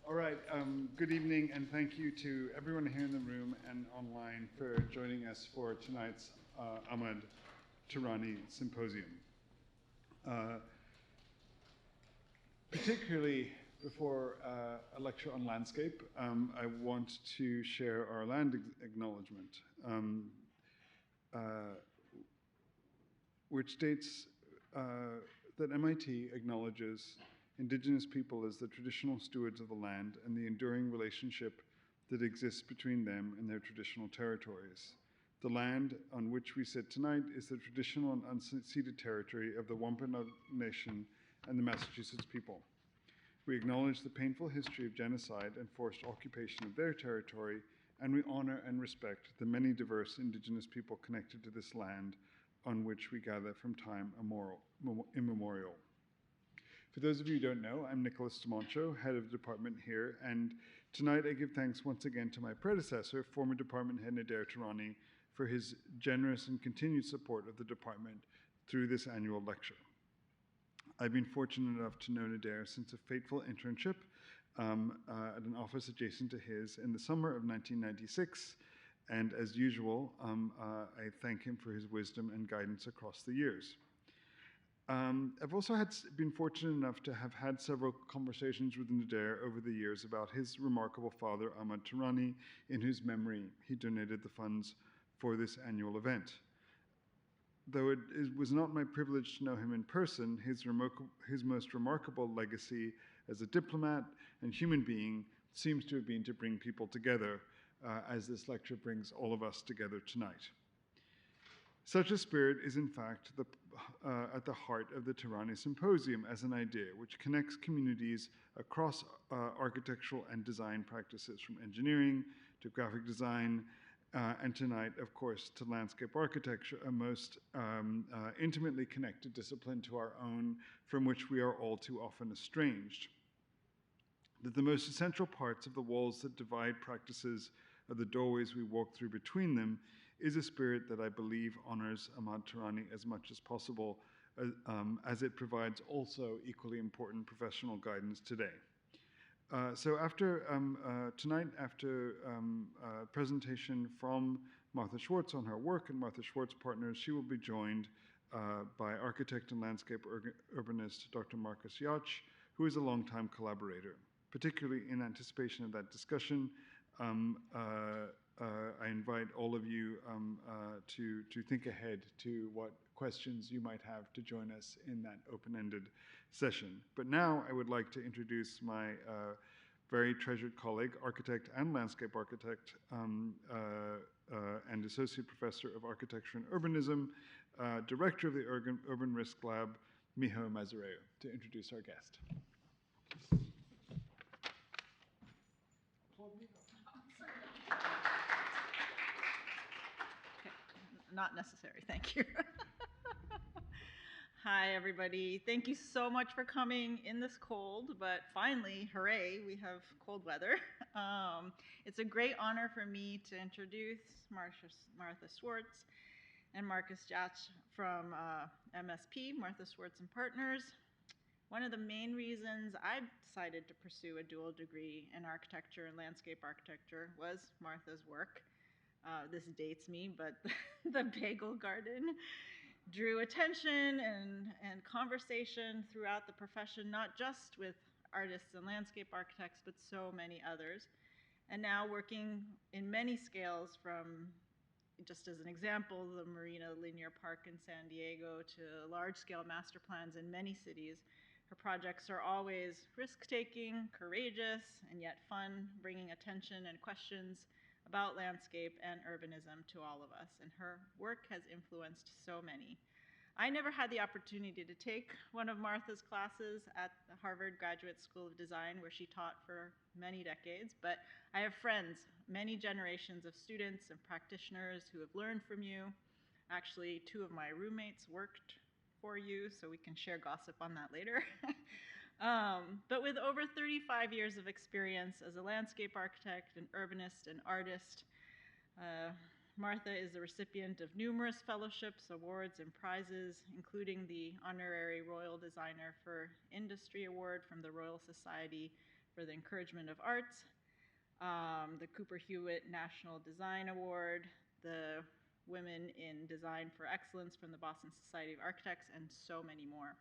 All right, good evening, and thank you to everyone here in the room and online for joining us for tonight's Ahmad Tehrani Symposium. Particularly before a lecture on landscape, I want to share our land acknowledgement, which states that MIT acknowledges Indigenous people as the traditional stewards of the land and the enduring relationship that exists between them and their traditional territories. The land on which we sit tonight is the traditional and unceded territory of the Wampanoag Nation and the Massachusetts people. We acknowledge the painful history of genocide and forced occupation of their territory, and we honor and respect the many diverse Indigenous people connected to this land on which we gather from time immemorial. For those of you who don't know, I'm Nicholas DiMoncho, head of the department here, and tonight I give thanks once again to my predecessor, former department head Nader Tehrani, for his generous and continued support of the department through this annual lecture. I've been fortunate enough to know Nader since a fateful internship at an office adjacent to his in the summer of 1996, and as usual, I thank him for his wisdom and guidance across the years. I've also been fortunate enough to have had several conversations with Nader over the years about his remarkable father, Ahmad Tehrani, in whose memory he donated the funds for this annual event. Though it was not my privilege to know him in person, his most remarkable legacy as a diplomat and human being seems to have been to bring people together, as this lecture brings all of us together tonight. Such a spirit is, in fact, at the heart of the Tehrani Symposium as an idea, which connects communities across architectural and design practices, from engineering to graphic design, and tonight, of course, to landscape architecture, a most intimately connected discipline to our own, from which we are all too often estranged. That the most essential parts of the walls that divide practices of the doorways we walk through between them is a spirit that I believe honors Ahmad Tehrani as much as possible, as it provides also equally important professional guidance today. So after tonight, after a presentation from Martha Schwartz on her work and Martha Schwartz Partners, she will be joined by architect and landscape urbanist Dr. Marcus Yacht, who is a longtime collaborator. Particularly in anticipation of that discussion, I invite all of you to think ahead to what questions you might have to join us in that open-ended session. But now I would like to introduce my very treasured colleague, architect and landscape architect, and associate professor of architecture and urbanism, director of the Urban Risk Lab, Miho Mazareo, to introduce our guest. Okay. Not necessary, thank you. Hi, everybody. Thank you so much for coming in this cold, but finally, hooray, we have cold weather. It's a great honor for me to introduce Martha Schwartz and Marcus Yacht from MSP, Martha Schwartz Partners. One of the main reasons I decided to pursue a dual degree in architecture and landscape architecture was Martha's work. This dates me, but the Bagel Garden drew attention and conversation throughout the profession, not just with artists and landscape architects, but so many others. And now working in many scales, from, just as an example, the Marina Linear Park in San Diego to large-scale master plans in many cities. Her projects are always risk-taking, courageous, and yet fun, bringing attention and questions about landscape and urbanism to all of us. And her work has influenced so many. I never had the opportunity to take one of Martha's classes at the Harvard Graduate School of Design, where she taught for many decades, but I have friends, many generations of students and practitioners who have learned from you. Actually, 2 of my roommates worked for you, so we can share gossip on that later. But with over 35 years of experience as a landscape architect, an urbanist, and artist, Martha is the recipient of numerous fellowships, awards, and prizes, including the Honorary Royal Designer for Industry Award from the Royal Society for the Encouragement of Arts, the Cooper Hewitt National Design Award, the Women in Design for Excellence from the Boston Society of Architects, and so many more.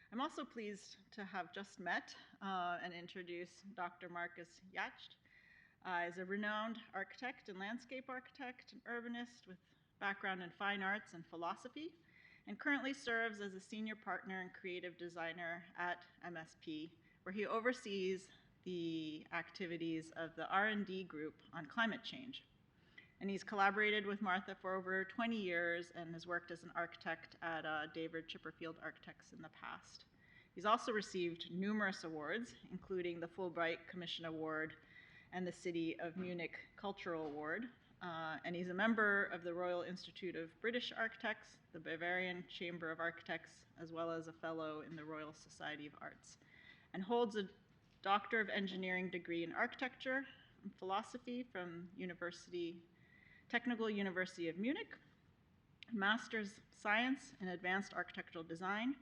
I'm also pleased to have just met and introduced Dr. Marcus Yacht. Is a renowned architect and landscape architect and urbanist with background in fine arts and philosophy, and currently serves as a senior partner and creative designer at MSP, where he oversees the activities of the R&D group on climate change. And he's collaborated with Martha for over 20 years and has worked as an architect at David Chipperfield Architects in the past. He's also received numerous awards, including the Fulbright Commission Award and the City of Munich Cultural Award. And he's a member of the Royal Institute of British Architects, the Bavarian Chamber of Architects, as well as a fellow in the Royal Society of Arts, and holds a Doctor of Engineering degree in Architecture and Philosophy from Technical University of Munich, Master's Science in Advanced Architectural Design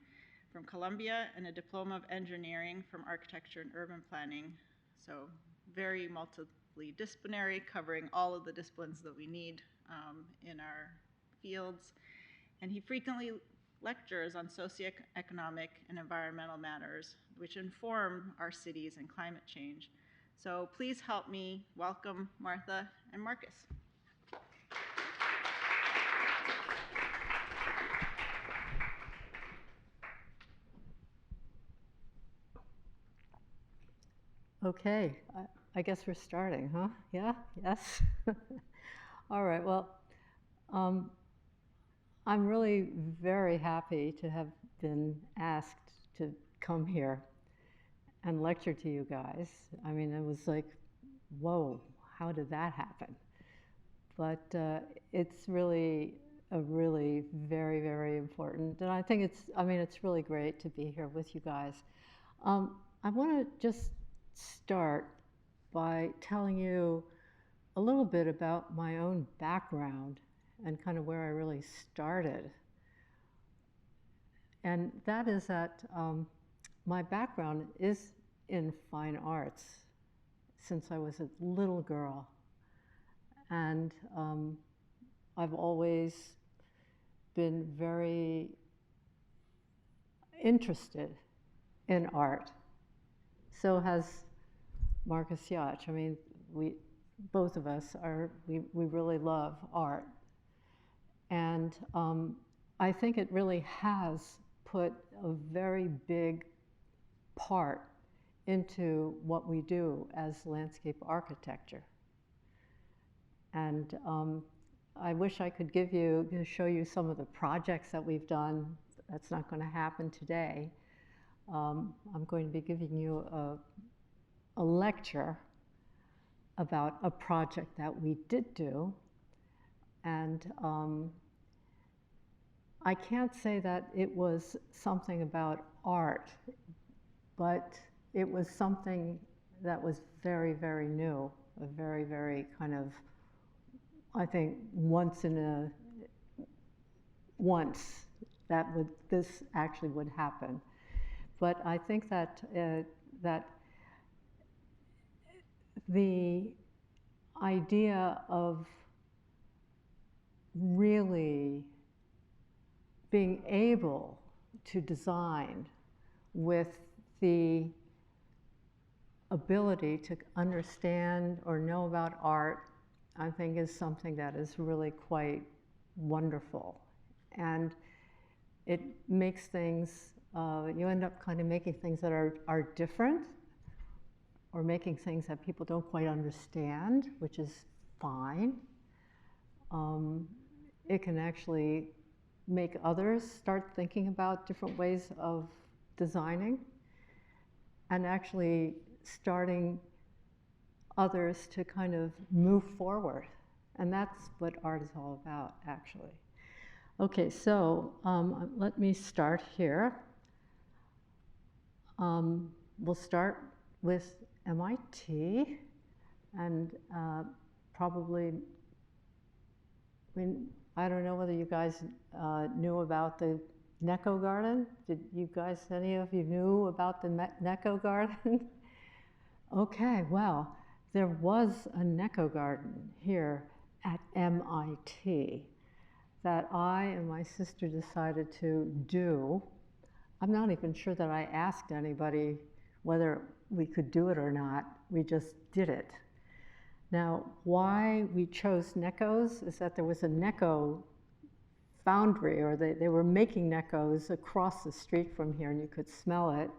from Columbia, and a Diploma of Engineering from Architecture and Urban Planning. So very multidisciplinary, covering all of the disciplines that we need in our fields. And he frequently lectures on socioeconomic and environmental matters, which inform our cities and climate change. So please help me welcome Martha and Marcus. Okay, I guess we're starting, huh? Yeah, yes. All right, well, I'm really very happy to have been asked to come here and lecture to you guys. I mean, it was like, whoa, how did that happen? But it's really very, very important. And I think it's really great to be here with you guys. I want to just start by telling you a little bit about my own background and kind of where I really started. And that is that my background is in fine arts since I was a little girl. And I've always been very interested in art. So has Marcus Yacht. I mean, both of us we really love art. And I think it really has put a very big part into what we do as landscape architecture. And I wish I could show you some of the projects that we've done. That's not going to happen today. I'm going to be giving you a lecture about a project that we did do. And I can't say that it was something about art, but it was something that was very, very new, a very, very kind of, I think, once this actually would happen. But I think that that the idea of really being able to design with the ability to understand or know about art, I think is something that is really quite wonderful. And it makes things, you end up kind of making things that are different, or making things that people don't quite understand, which is fine. It can actually make others start thinking about different ways of designing, and actually starting others to kind of move forward. And that's what art is all about, actually. Okay, so let me start here. We'll start with MIT, and probably, I don't know whether you guys knew about the Necco Garden. Did you guys, any of you knew about the Necco Garden? Okay, well, there was a Neko garden here at MIT that I and my sister decided to do. I'm not even sure that I asked anybody whether we could do it or not. We just did it. Now, why we chose Nekos is that there was a Neko foundry, or they were making Nekos across the street from here, and you could smell it.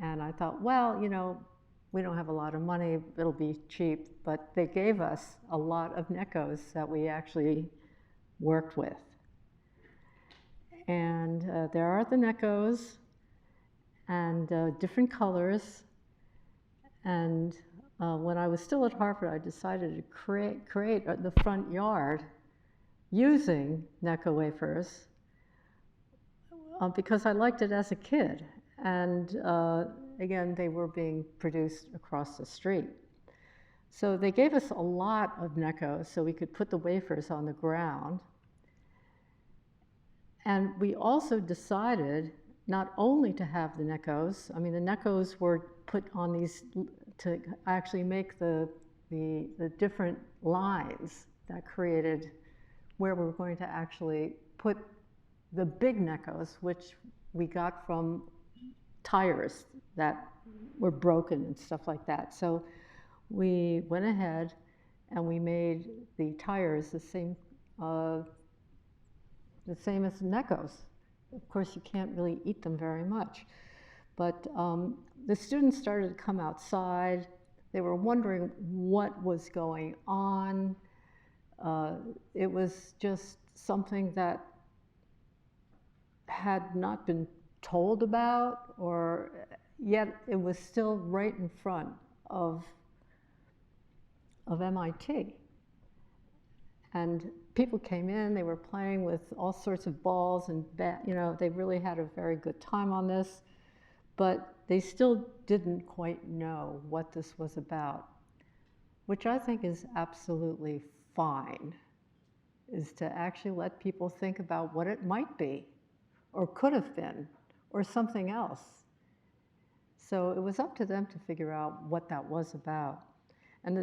And I thought, well, you know, we don't have a lot of money, it'll be cheap, but they gave us a lot of Nekos that we actually worked with. And there are the Nekos, and different colors. And when I was still at Harvard, I decided to create the front yard using Neko wafers because I liked it as a kid. And again, they were being produced across the street. So they gave us a lot of Nekos so we could put the wafers on the ground. And we also decided not only to have the Nekos, I mean, the Nekos were put on these to actually make the different lines that created where we were going to actually put the big Nekos, which we got from tires that were broken and stuff like that. So we went ahead and we made the tires the same as Nekos. Of course, you can't really eat them very much. But the students started to come outside. They were wondering what was going on. It was just something that had not been told about, or yet it was still right in front of MIT. And people came in, they were playing with all sorts of balls and you know, they really had a very good time on this, but they still didn't quite know what this was about, which I think is absolutely fine, is to actually let people think about what it might be, or could have been, or something else. So it was up to them to figure out what that was about. And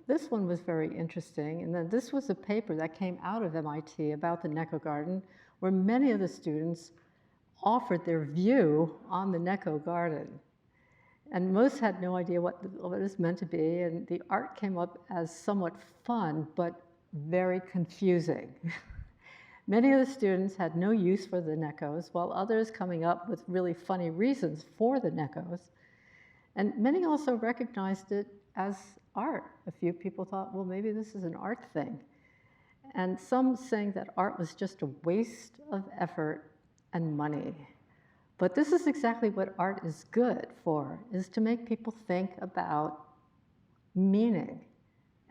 this one was very interesting, and then this was a paper that came out of MIT about the Neko garden, where many of the students offered their view on the Neko garden. And most had no idea what it was meant to be, and the art came up as somewhat fun, but very confusing. Many of the students had no use for the Nekos, while others coming up with really funny reasons for the Nekos. And many also recognized it as art. A few people thought, well, maybe this is an art thing. And some saying that art was just a waste of effort and money. But this is exactly what art is good for, is to make people think about meaning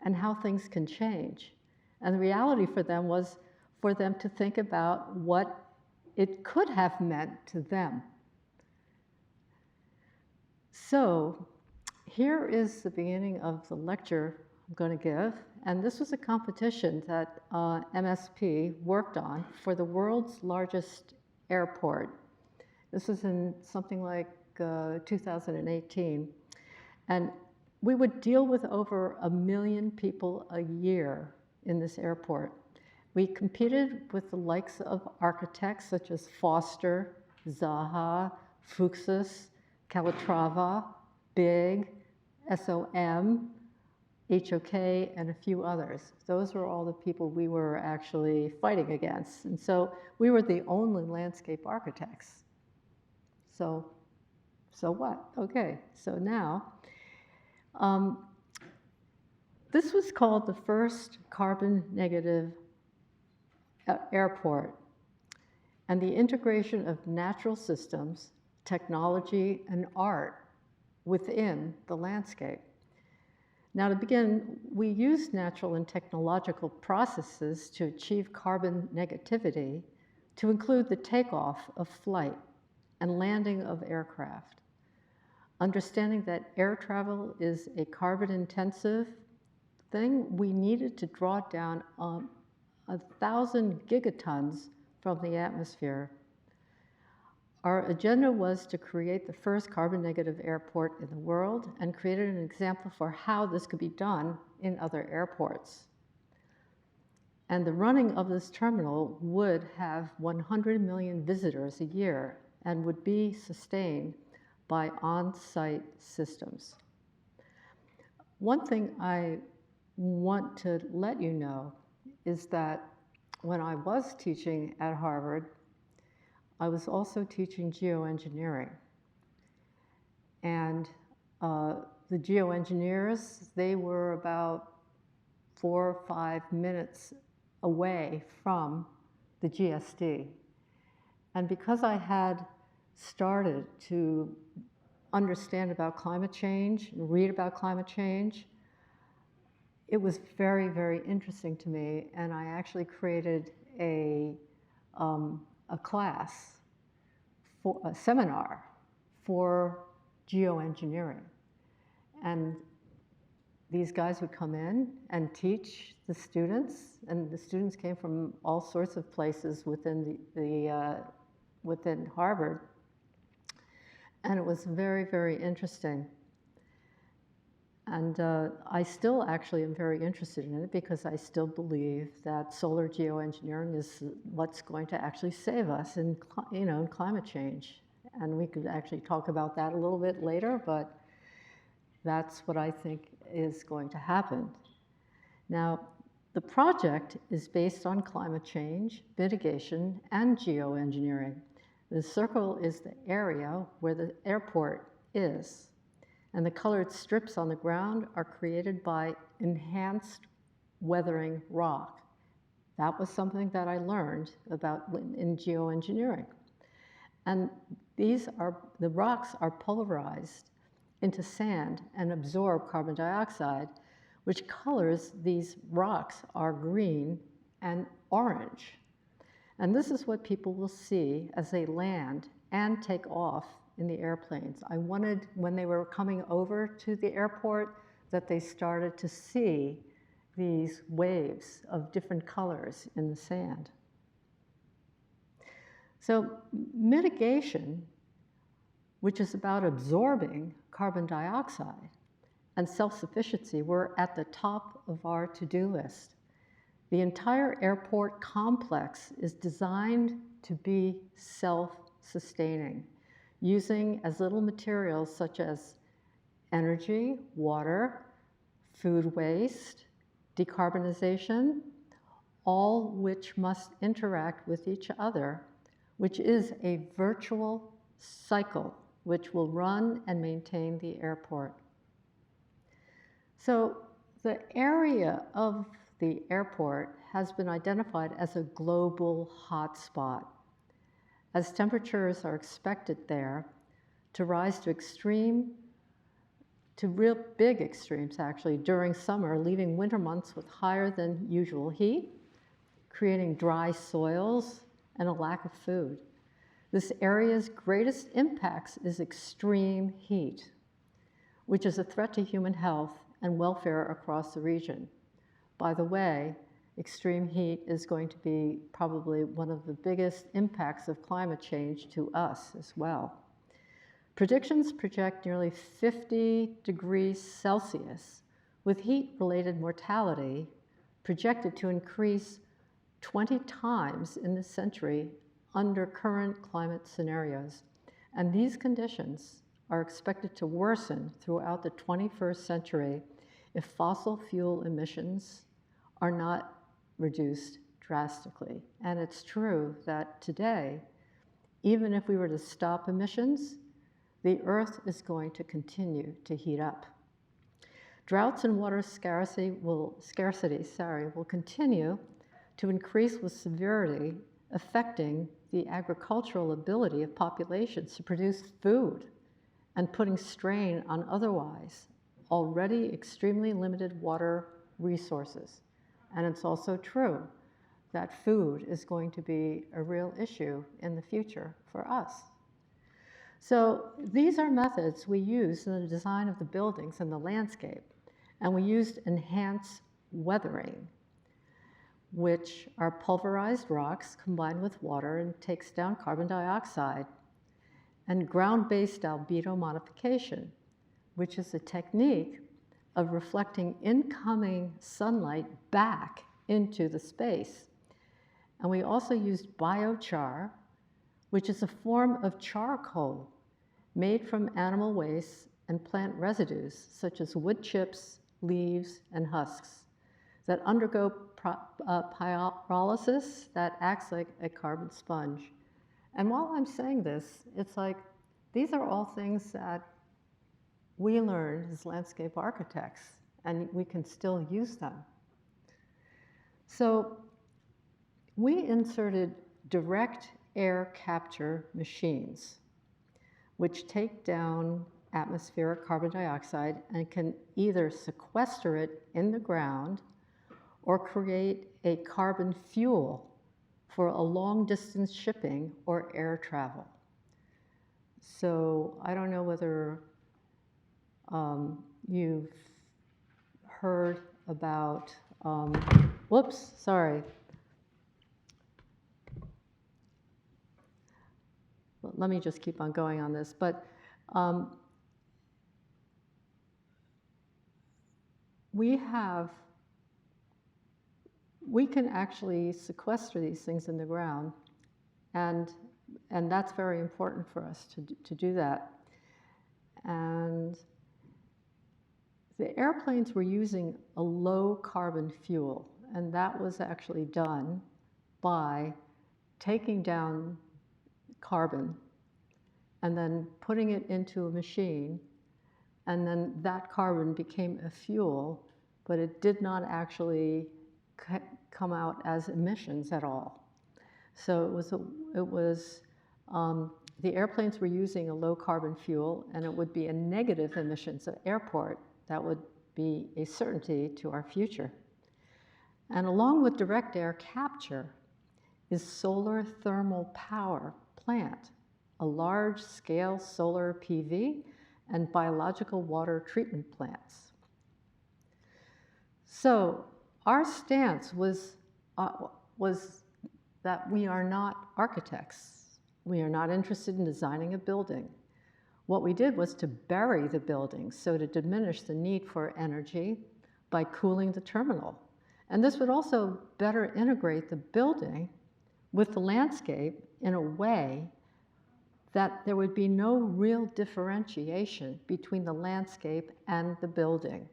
and how things can change. And the reality for them was for them to think about what it could have meant to them. So here is the beginning of the lecture I'm going to give. And this was a competition that MSP worked on for the world's largest airport. This was in something like 2018. And we would deal with over 1 million people a year in this airport. We competed with the likes of architects such as Foster, Zaha, Fuchs, Calatrava, Big, SOM, HOK, and a few others. Those were all the people we were actually fighting against. And so we were the only landscape architects. So what? Okay, so now, this was called the first carbon negative airport, and the integration of natural systems, technology, and art within the landscape. Now, to begin, we use natural and technological processes to achieve carbon negativity to include the takeoff of flight and landing of aircraft. Understanding that air travel is a carbon-intensive thing, we needed to draw down 1,000 gigatons from the atmosphere. Our agenda was to create the first carbon-negative airport in the world and created an example for how this could be done in other airports. And the running of this terminal would have 100 million visitors a year and would be sustained by on-site systems. One thing I want to let you know is that when I was teaching at Harvard, I was also teaching geoengineering. And the geoengineers, they were about 4 or 5 minutes away from the GSD. And because I had started to understand about climate change and read about climate change, it was very, very interesting to me. And I actually created a class, for a seminar for geoengineering. And these guys would come in and teach the students, and the students came from all sorts of places within within Harvard. And it was very, very interesting. And I still actually am very interested in it because I still believe that solar geoengineering is what's going to actually save us in, in climate change. And we could actually talk about that a little bit later, but that's what I think is going to happen. Now, the project is based on climate change, mitigation, and geoengineering. The circle is the area where the airport is. And the colored strips on the ground are created by enhanced weathering rock. That was something that I learned about in geoengineering. And the rocks are pulverized into sand and absorb carbon dioxide, which colors these rocks are green and orange. And this is what people will see as they land and take off in the airplanes. I wanted, when they were coming over to the airport, that they started to see these waves of different colors in the sand. So mitigation, which is about absorbing carbon dioxide, and self-sufficiency were at the top of our to-do list. The entire airport complex is designed to be self-sustaining, using as little materials such as energy, water, food waste, decarbonization, all which must interact with each other, which is a virtual cycle which will run and maintain the airport. So the area of the airport has been identified as a global hotspot, as temperatures are expected there to rise to real big extremes actually during summer, leaving winter months with higher than usual heat, creating dry soils and a lack of food. This area's greatest impacts is extreme heat, which is a threat to human health and welfare across the region. By the way, extreme heat is going to be probably one of the biggest impacts of climate change to us as well. Predictions project nearly 50 degrees Celsius, with heat-related mortality projected to increase 20 times in this century under current climate scenarios. And these conditions are expected to worsen throughout the 21st century if fossil fuel emissions are not reduced drastically. And it's true that today, even if we were to stop emissions, the Earth is going to continue to heat up. Droughts and water scarcity will continue to increase with severity, affecting the agricultural ability of populations to produce food and putting strain on otherwise already extremely limited water resources. And it's also true that food is going to be a real issue in the future for us. So these are methods we use in the design of the buildings and the landscape. And we used enhanced weathering, which are pulverized rocks combined with water and takes down carbon dioxide. and ground-based albedo modification, which is a technique of reflecting incoming sunlight back into the space. And we also used biochar, which is a form of charcoal made from animal waste and plant residues, such as wood chips, leaves, and husks, that undergo pyrolysis that acts like a carbon sponge. And while I'm saying this, it's like, these are all things that we learned as landscape architects, and we can still use them. So we inserted direct air capture machines, which take down atmospheric carbon dioxide and can either sequester it in the ground or create a carbon fuel for a long-distance shipping or air travel. So I don't know whether you've heard about, whoops, sorry. Let me just keep on going on this. But we can actually sequester these things in the ground, and that's very important for us to do that. And the airplanes were using a low carbon fuel, and that was actually done by taking down carbon and then putting it into a machine, and then that carbon became a fuel, but it did not actually come out as emissions at all. So the airplanes were using a low carbon fuel, and it would be a negative emissions at airport. That would be a certainty to our future. And along with direct air capture is solar thermal power plant, a large-scale solar PV and biological water treatment plants. So our stance was that we are not architects. We are not interested in designing a building. What we did was to bury the building, so to diminish the need for energy by cooling the terminal. And this would also better integrate the building with the landscape in a way that there would be no real differentiation between the landscape and the building.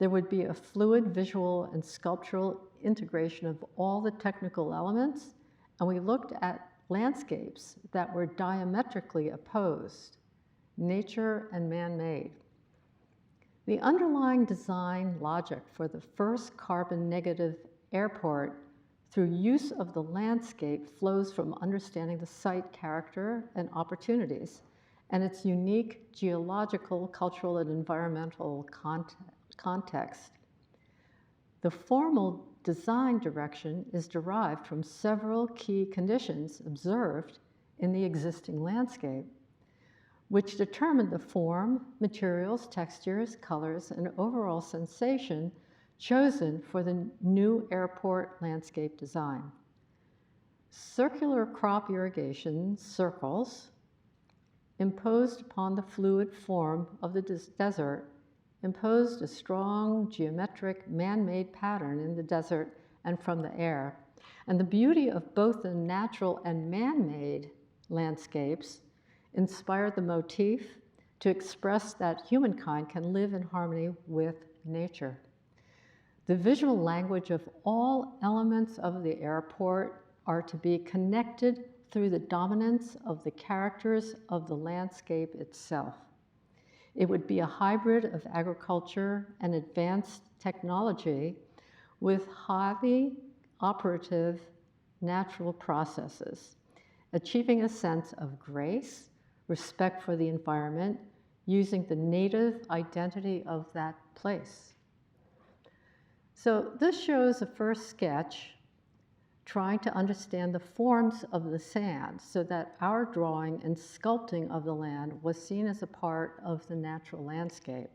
There would be a fluid visual and sculptural integration of all the technical elements, and we looked at landscapes that were diametrically opposed, nature and man-made. The underlying design logic for the first carbon-negative airport through use of the landscape flows from understanding the site character and opportunities and its unique geological, cultural, and environmental context. The formal design direction is derived from several key conditions observed in the existing landscape, which determine the form, materials, textures, colors, and overall sensation chosen for the new airport landscape design. Circular crop irrigation circles imposed upon the fluid form of the desert imposed a strong geometric man-made pattern in the desert and from the air. And the beauty of both the natural and man-made landscapes inspired the motif to express that humankind can live in harmony with nature. The visual language of all elements of the airport are to be connected through the dominance of the characters of the landscape itself. It would be a hybrid of agriculture and advanced technology with highly operative natural processes, achieving a sense of grace, respect for the environment, using the native identity of that place. So this shows a first sketch trying to understand the forms of the sand so that our drawing and sculpting of the land was seen as a part of the natural landscape.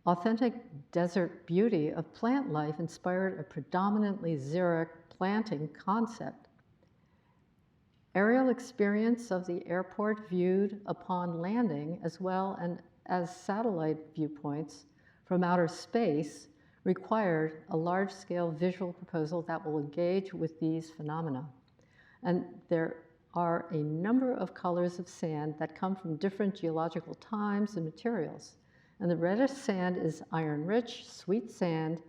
Authentic desert beauty of plant life inspired a predominantly xeric planting concept. aerial experience of the airport viewed upon landing, as well as satellite viewpoints from outer space, required a large-scale visual proposal that will engage with these phenomena. And there are a number of colors of sand that come from different geological times and materials. And the reddish sand is iron-rich, sweet sand,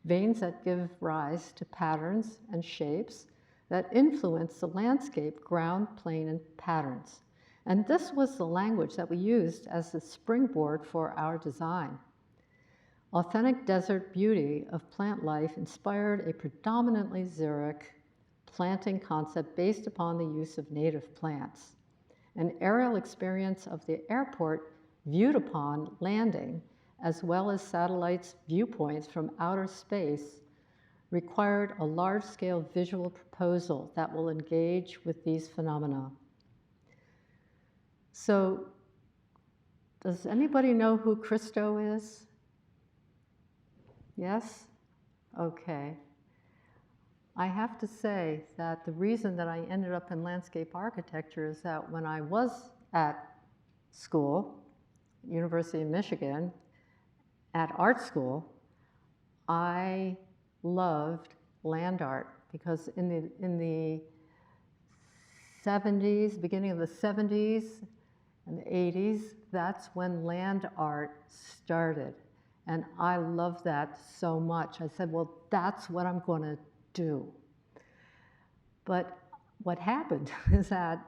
veins that give rise to patterns and shapes that influence the landscape, ground, plane, and patterns. And this was the language that we used as the springboard for our design. Authentic desert beauty of plant life inspired a predominantly xeric planting concept based upon the use of native plants. An aerial experience of the airport viewed upon landing, as well as satellites' viewpoints from outer space, required a large-scale visual proposal that will engage with these phenomena. So, does anybody know who Christo is? Yes? Okay. I have to say that the reason that I ended up in landscape architecture is that when I was at school, University of Michigan, at art school, I loved land art because in the 70s, beginning of the 70s and the 80s, that's when land art started. And I loved that so much. I said, well, that's what I'm going to do. But what happened is that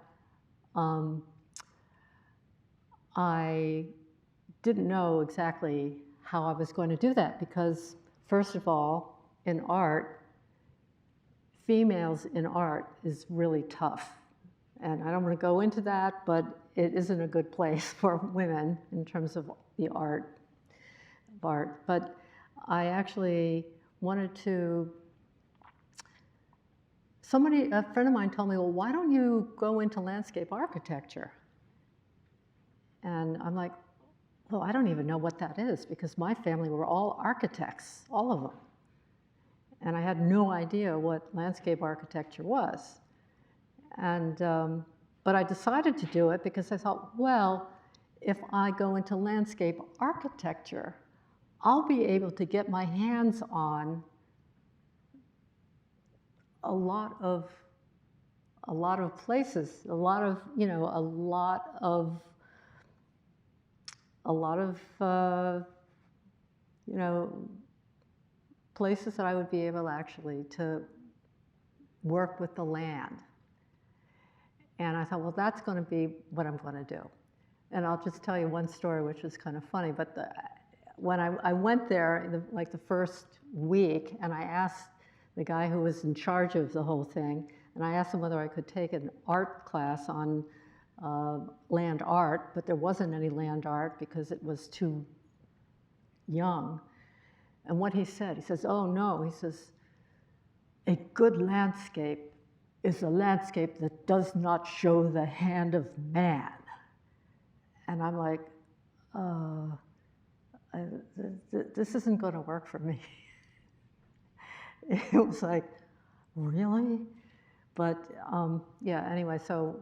I didn't know exactly how I was going to do that because, first of all, in art, females in art is really tough. And I don't want to go into that, but it isn't a good place for women in terms of the art. But I actually wanted to, a friend of mine told me, well, why don't you go into landscape architecture? And I'm like, well, I don't even know what that is because my family were all architects, all of them. And I had no idea what landscape architecture was. And, but I decided to do it because I thought, well, if I go into landscape architecture, I'll be able to get my hands on a lot of places, a lot of places that I would be able actually to work with the land. And I thought, well, that's going to be what I'm going to do. And I'll just tell you one story, which is kind of funny. But when I went there, like the first week, and I asked the guy who was in charge of the whole thing, and I asked him whether I could take an art class on land art, but there wasn't any land art because it was too young. And what he says, oh no, he says, a good landscape is a landscape that does not show the hand of man. And I'm like, this isn't going to work for me. It was like, really? But yeah, anyway, so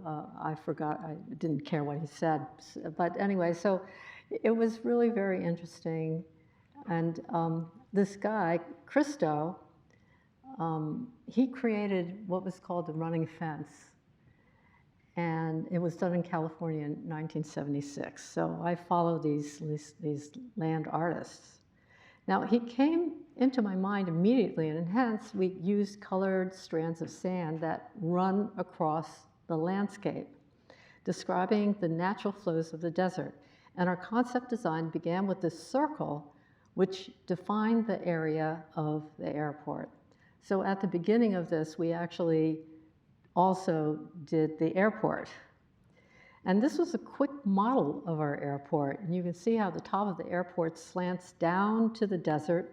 I forgot, I didn't care what he said. But anyway, so it was really very interesting. And this guy, Christo, he created what was called the running fence. And it was done in California in 1976. So I follow these land artists. Now, he came into my mind immediately, and hence we used colored strands of sand that run across the landscape, describing the natural flows of the desert. And our concept design began with this circle, which defined the area of the airport. So at the beginning of this, we actually also did the airport. And this was a quick model of our airport. And you can see how the top of the airport slants down to the desert,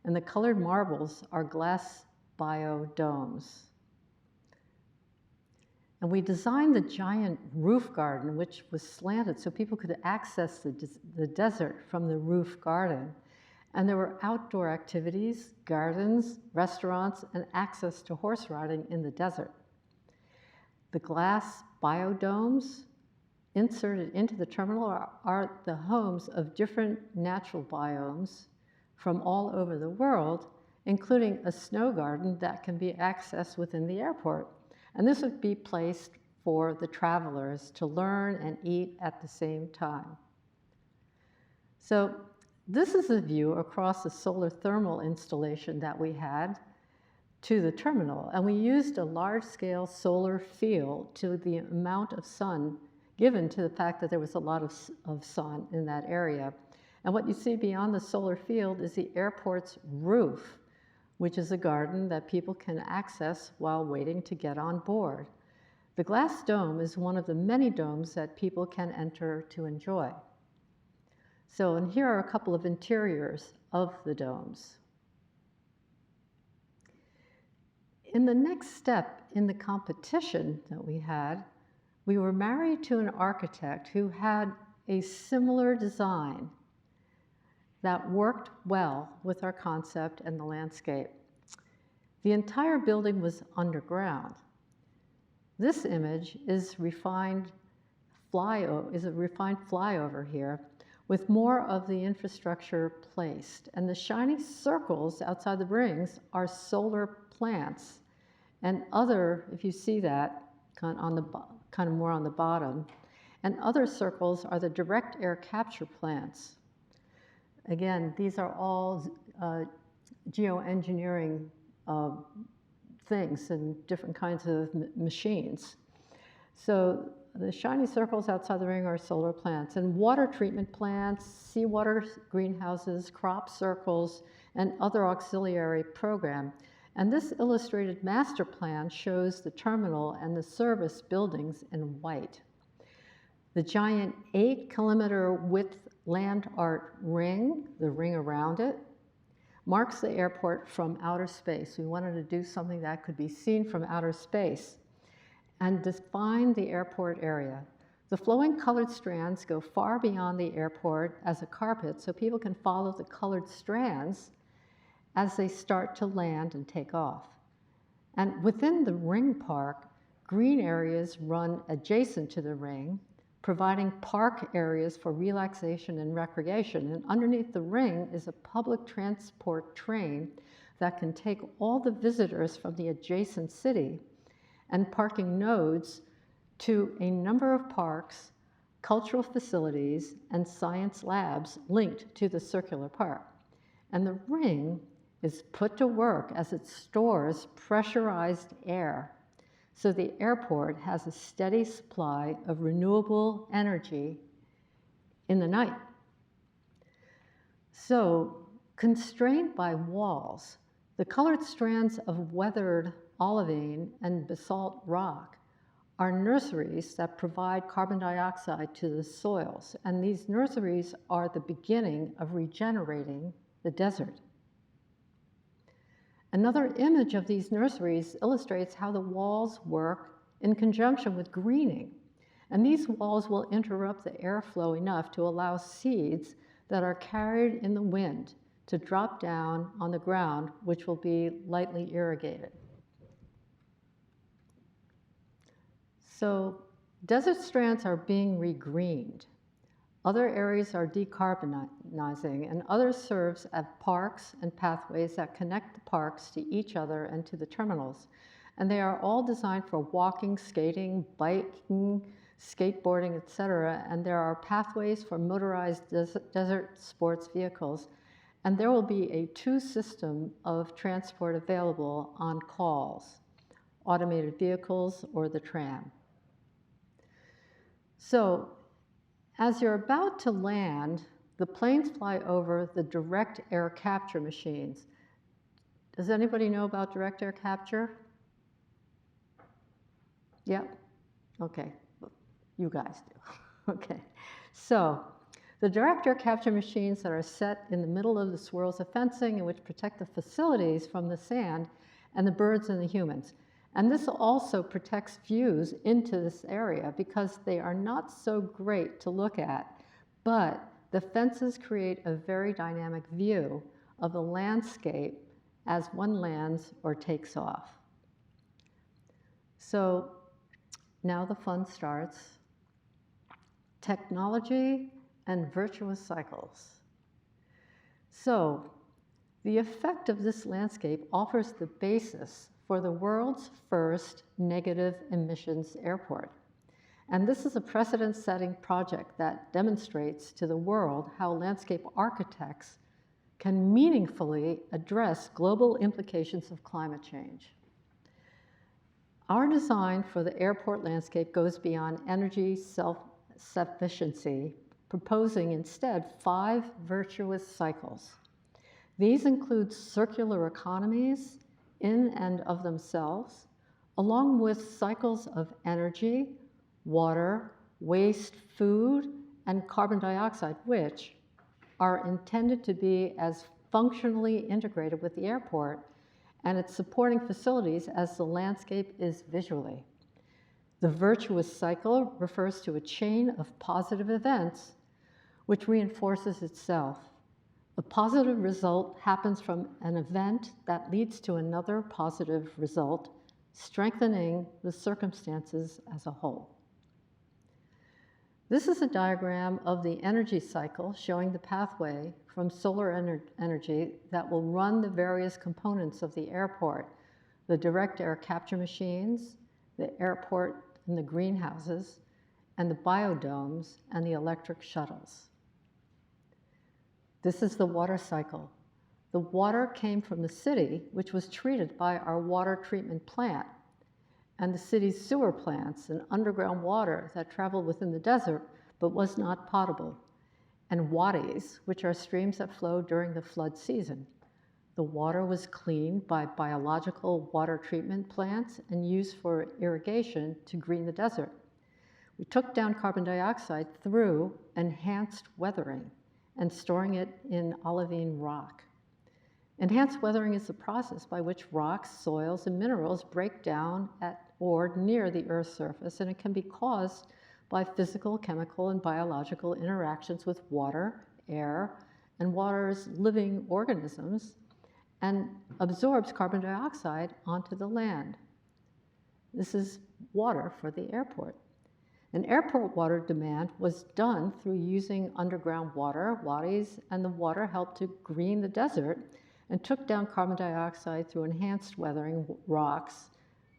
and the colored marbles are glass biodomes. And we designed the giant roof garden, which was slanted so people could access the desert from the roof garden. And there were outdoor activities, gardens, restaurants, and access to horse riding in the desert. The glass biodomes inserted into the terminal are the homes of different natural biomes from all over the world, including a snow garden that can be accessed within the airport. And this would be placed for the travelers to learn and eat at the same time. So this is a view across the solar thermal installation that we had to the terminal. And we used a large-scale solar field to the amount of sun given to the fact that there was a lot of sun in that area. And what you see beyond the solar field is the airport's roof, which is a garden that people can access while waiting to get on board. The glass dome is one of the many domes that people can enter to enjoy. So, and here are a couple of interiors of the domes. In the next step in the competition that we had, we were married to an architect who had a similar design that worked well with our concept and the landscape. The entire building was underground. This image is a refined flyover here with more of the infrastructure placed. And the shiny circles outside the rings are solar plants. And other, if you see that, kind of more on the bottom, and other circles are the direct air capture plants. Again, these are all geoengineering things and different kinds of machines. So the shiny circles outside the ring are solar plants, and water treatment plants, seawater greenhouses, crop circles, and other auxiliary program. And this illustrated master plan shows the terminal and the service buildings in white. The giant 8-kilometer width land art ring, the ring around it, marks the airport from outer space. We wanted to do something that could be seen from outer space and define the airport area. The flowing colored strands go far beyond the airport as a carpet so people can follow the colored strands as they start to land and take off. And within the ring park, green areas run adjacent to the ring, providing park areas for relaxation and recreation. And underneath the ring is a public transport train that can take all the visitors from the adjacent city and parking nodes to a number of parks, cultural facilities, and science labs linked to the circular park. And the ring is put to work as it stores pressurized air, so the airport has a steady supply of renewable energy in the night. So, constrained by walls, the colored strands of weathered olivine and basalt rock are nurseries that provide carbon dioxide to the soils, and these nurseries are the beginning of regenerating the desert. Another image of these nurseries illustrates how the walls work in conjunction with greening. And these walls will interrupt the airflow enough to allow seeds that are carried in the wind to drop down on the ground, which will be lightly irrigated. So desert strands are being regreened. Other areas are decarbonizing, and others serve as parks and pathways that connect the parks to each other and to the terminals. And they are all designed for walking, skating, biking, skateboarding, etc. And there are pathways for motorized desert sports vehicles. And there will be a 2 system of transport available on calls, automated vehicles or the tram. So, as you're about to land, the planes fly over the direct air capture machines. Does anybody know about direct air capture? Yeah? Okay. You guys do. Okay. So, the direct air capture machines that are set in the middle of the swirls of fencing and which protect the facilities from the sand and the birds and the humans. And this also protects views into this area because they are not so great to look at, but the fences create a very dynamic view of the landscape as one lands or takes off. So now the fun starts. Technology and virtuous cycles. So, the effect of this landscape offers the basis for the world's first negative emissions airport. And this is a precedent-setting project that demonstrates to the world how landscape architects can meaningfully address global implications of climate change. Our design for the airport landscape goes beyond energy self-sufficiency, proposing instead 5 virtuous cycles. These include circular economies in and of themselves, along with cycles of energy, water, waste, food, and carbon dioxide, which are intended to be as functionally integrated with the airport and its supporting facilities as the landscape is visually. The virtuous cycle refers to a chain of positive events which reinforces itself. A positive result happens from an event that leads to another positive result, strengthening the circumstances as a whole. This is a diagram of the energy cycle showing the pathway from solar energy that will run the various components of the airport, the direct air capture machines, the airport and the greenhouses, and the biodomes and the electric shuttles. This is the water cycle. The water came from the city, which was treated by our water treatment plant, and the city's sewer plants and underground water that traveled within the desert but was not potable, and wadis, which are streams that flow during the flood season. The water was cleaned by biological water treatment plants and used for irrigation to green the desert. We took down carbon dioxide through enhanced weathering and storing it in olivine rock. Enhanced weathering is the process by which rocks, soils, and minerals break down at or near the Earth's surface, and it can be caused by physical, chemical, and biological interactions with water, air, and water's living organisms, and absorbs carbon dioxide onto the land. This is water for the airport. And airport water demand was done through using underground water, wadis, and the water helped to green the desert and took down carbon dioxide through enhanced weathering rocks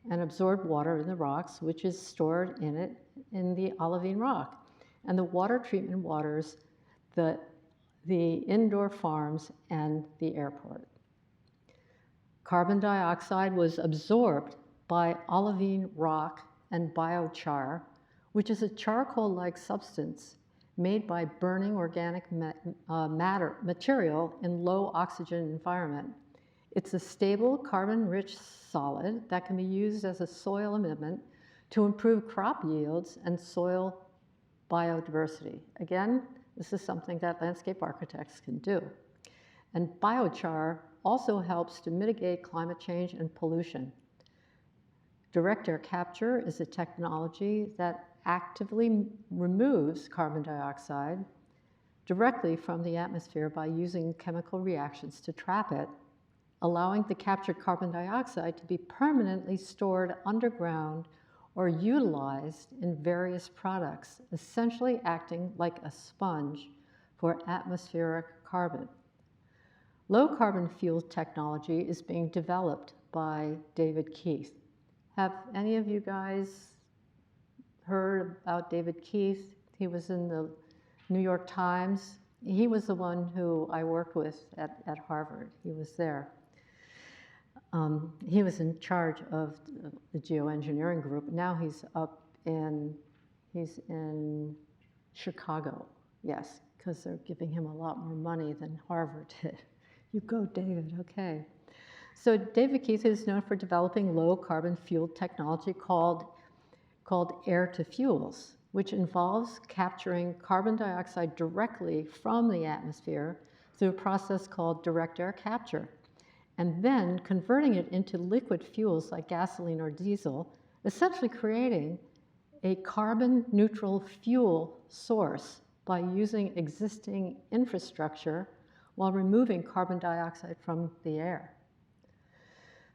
and absorbed water in the rocks, which is stored in it in the olivine rock. And the water treatment waters the indoor farms and the airport. Carbon dioxide was absorbed by olivine rock and biochar, which is a charcoal-like substance made by burning organic material in low oxygen environment. It's a stable carbon-rich solid that can be used as a soil amendment to improve crop yields and soil biodiversity. Again, this is something that landscape architects can do. And biochar also helps to mitigate climate change and pollution. Direct air capture is a technology that actively removes carbon dioxide directly from the atmosphere by using chemical reactions to trap it, allowing the captured carbon dioxide to be permanently stored underground or utilized in various products, essentially acting like a sponge for atmospheric carbon. Low carbon fuel technology is being developed by David Keith. Have any of you guys heard about David Keith? He was in the New York Times. He was the one who I worked with at Harvard. He was there. He was in charge of the geoengineering group. Now he's in Chicago, yes, because they're giving him a lot more money than Harvard did. You go, David, okay. So David Keith is known for developing low carbon fuel technology called air-to-fuels, which involves capturing carbon dioxide directly from the atmosphere through a process called direct air capture, and then converting it into liquid fuels like gasoline or diesel, essentially creating a carbon-neutral fuel source by using existing infrastructure while removing carbon dioxide from the air.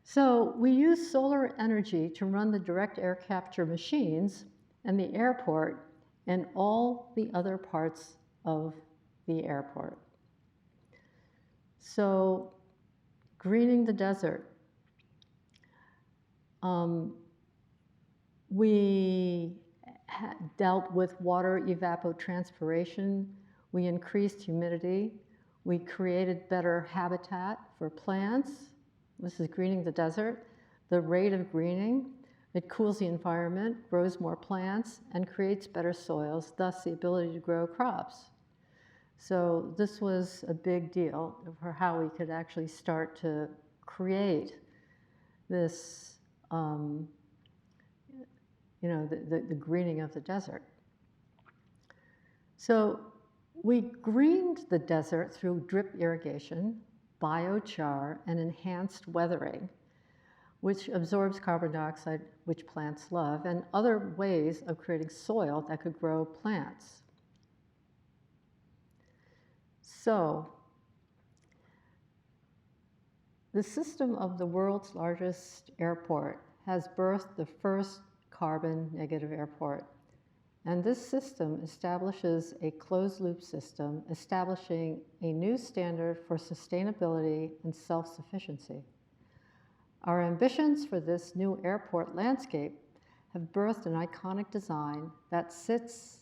So we use solar energy to run the direct air capture machines and the airport and all the other parts of the airport. So greening the desert. We dealt with water evapotranspiration. We increased humidity. We created better habitat for plants. This is greening the desert. The rate of greening, it cools the environment, grows more plants, and creates better soils, thus the ability to grow crops. So this was a big deal for how we could actually start to create this, the greening of the desert. So we greened the desert through drip irrigation, biochar, and enhanced weathering, which absorbs carbon dioxide, which plants love, and other ways of creating soil that could grow plants. So, the system of the world's largest airport has birthed the first carbon negative airport. And this system establishes a closed-loop system, establishing a new standard for sustainability and self-sufficiency. Our ambitions for this new airport landscape have birthed an iconic design that sits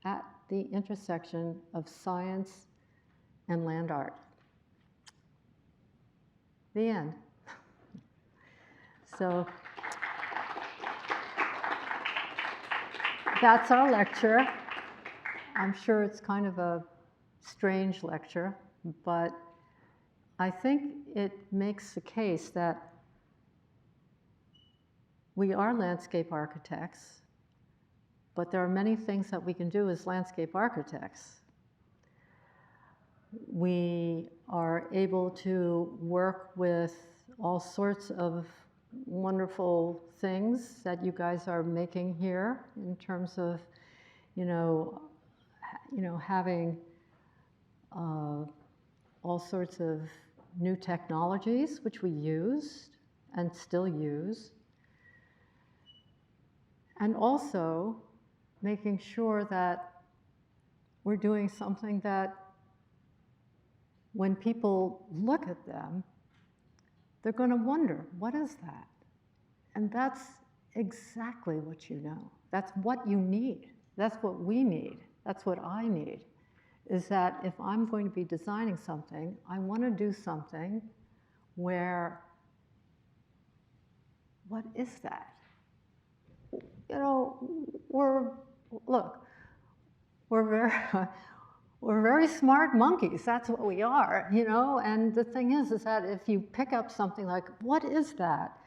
at the intersection of science and land art. The end. So that's our lecture. I'm sure it's kind of a strange lecture, but I think it makes the case that we are landscape architects, but there are many things that we can do as landscape architects. We are able to work with all sorts of wonderful things that you guys are making here in terms of, having all sorts of new technologies, which we used and still use. And also making sure that we're doing something that when people look at them, they're going to wonder, what is that? And that's exactly what you know. That's what you need. That's what we need. That's what I need, is that if I'm going to be designing something, I want to do something where, what is that? We're very smart monkeys. That's what we are, And the thing is that if you pick up something like, what is that?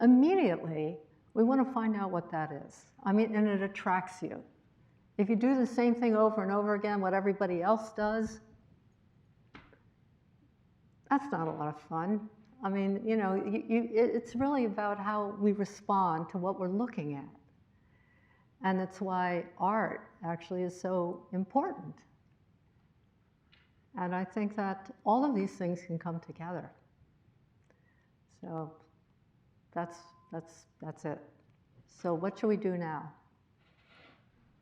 Immediately, we want to find out what that is. And it attracts you. If you do the same thing over and over again, what everybody else does, that's not a lot of fun. It's really about how we respond to what we're looking at. And that's why art actually is so important. And I think that all of these things can come together. So that's it. So what should we do now?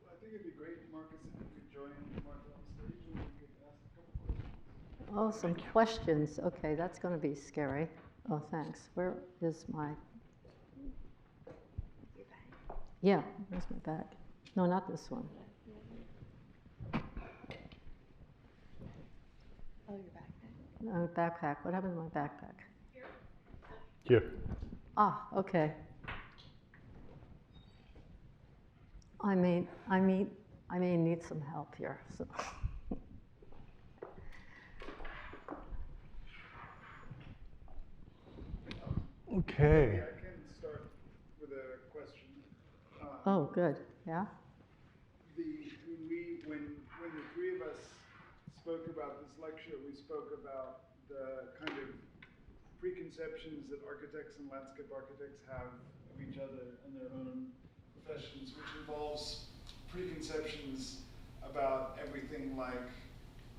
Well, I think it'd be great, Marcus, if you could join Martha on stage and we could ask a couple questions. Oh, some questions. Okay, that's going to be scary. Oh, thanks. Where is my... Yeah, where's my bag? No, not this one. Oh, your backpack. No, backpack. What happened to my backpack? Here. Ah, okay. I may need some help here. So. Okay. I can start with a question. Oh, good. Yeah. When the three of us spoke about this lecture, we spoke about the kind of preconceptions that architects and landscape architects have of each other and their own professions, which involves preconceptions about everything like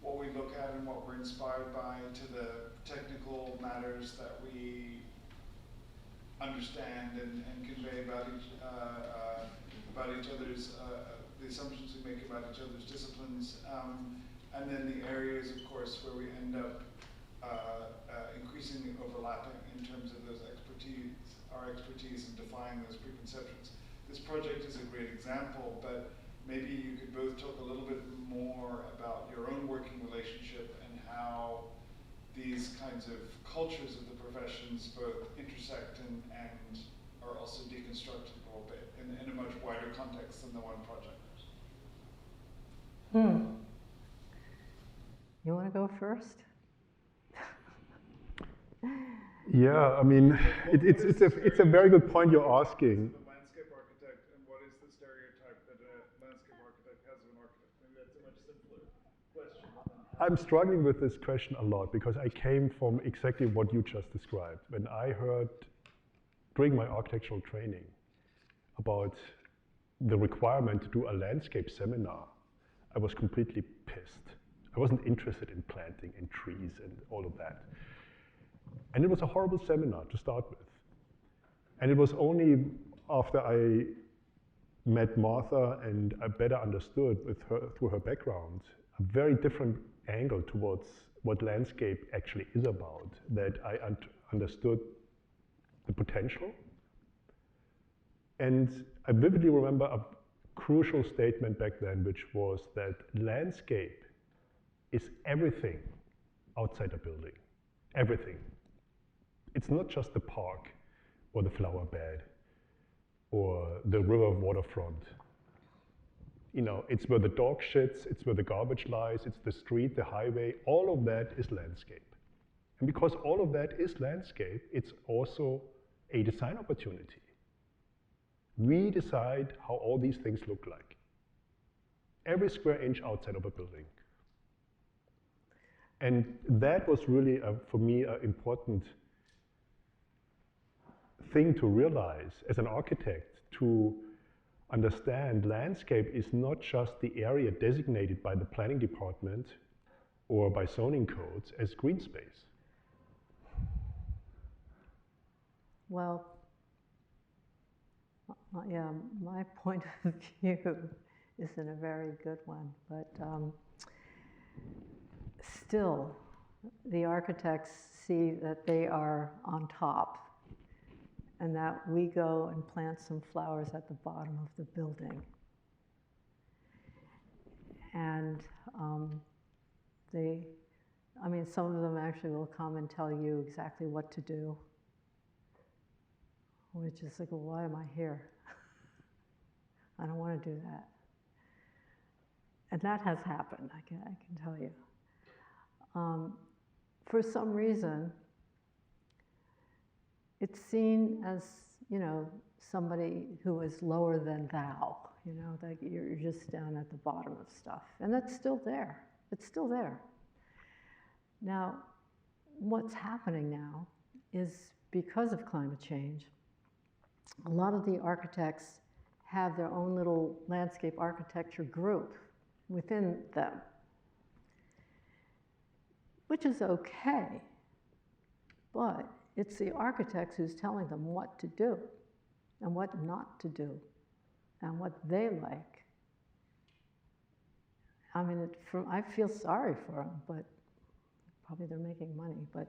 what we look at and what we're inspired by, to the technical matters that we understand and convey about each other's, the assumptions we make about each other's disciplines, and then the areas, of course, where we end up increasingly overlapping in terms of our expertise in defying those preconceptions. This project is a great example, but maybe you could both talk a little bit more about your own working relationship and how these kinds of cultures of the professions both intersect and are also deconstructed a little bit in a much wider context than the one project. You want to go first? Yeah, I mean, it's a very good point you're asking. The landscape architect, and what is the stereotype that a landscape architect has of an architect? Maybe that's a much simpler question. I'm struggling with this question a lot because I came from exactly what you just described. When I heard during my architectural training about the requirement to do a landscape seminar, I was completely pissed. I wasn't interested in planting and trees and all of that. And it was a horrible seminar to start with. And it was only after I met Martha and I better understood with her, through her background, a very different angle towards what landscape actually is about, that I understood the potential. And I vividly remember a crucial statement back then, which was that landscape is everything outside a building, everything. It's not just the park or the flower bed or the river waterfront. You know, it's where the dog shits, it's where the garbage lies, it's the street, the highway, all of that is landscape. And because all of that is landscape, it's also a design opportunity. We decide how all these things look like. Every square inch outside of a building. And that was really, for me, an important thing to realize as an architect, to understand landscape is not just the area designated by the planning department or by zoning codes as green space. Well, yeah, my point of view isn't a very good one, but still, the architects see that they are on top and that we go and plant some flowers at the bottom of the building. And some of them actually will come and tell you exactly what to do, which is like, well, why am I here? I don't want to do that. And that has happened, I can tell you. For some reason, it's seen as, somebody who is lower than thou, that you're just down at the bottom of stuff. And that's still there. It's still there. Now, what's happening now is because of climate change, a lot of the architects have their own little landscape architecture group within them, which is okay, but it's the architects who's telling them what to do and what not to do and what they like. I mean, I feel sorry for them, but probably they're making money. But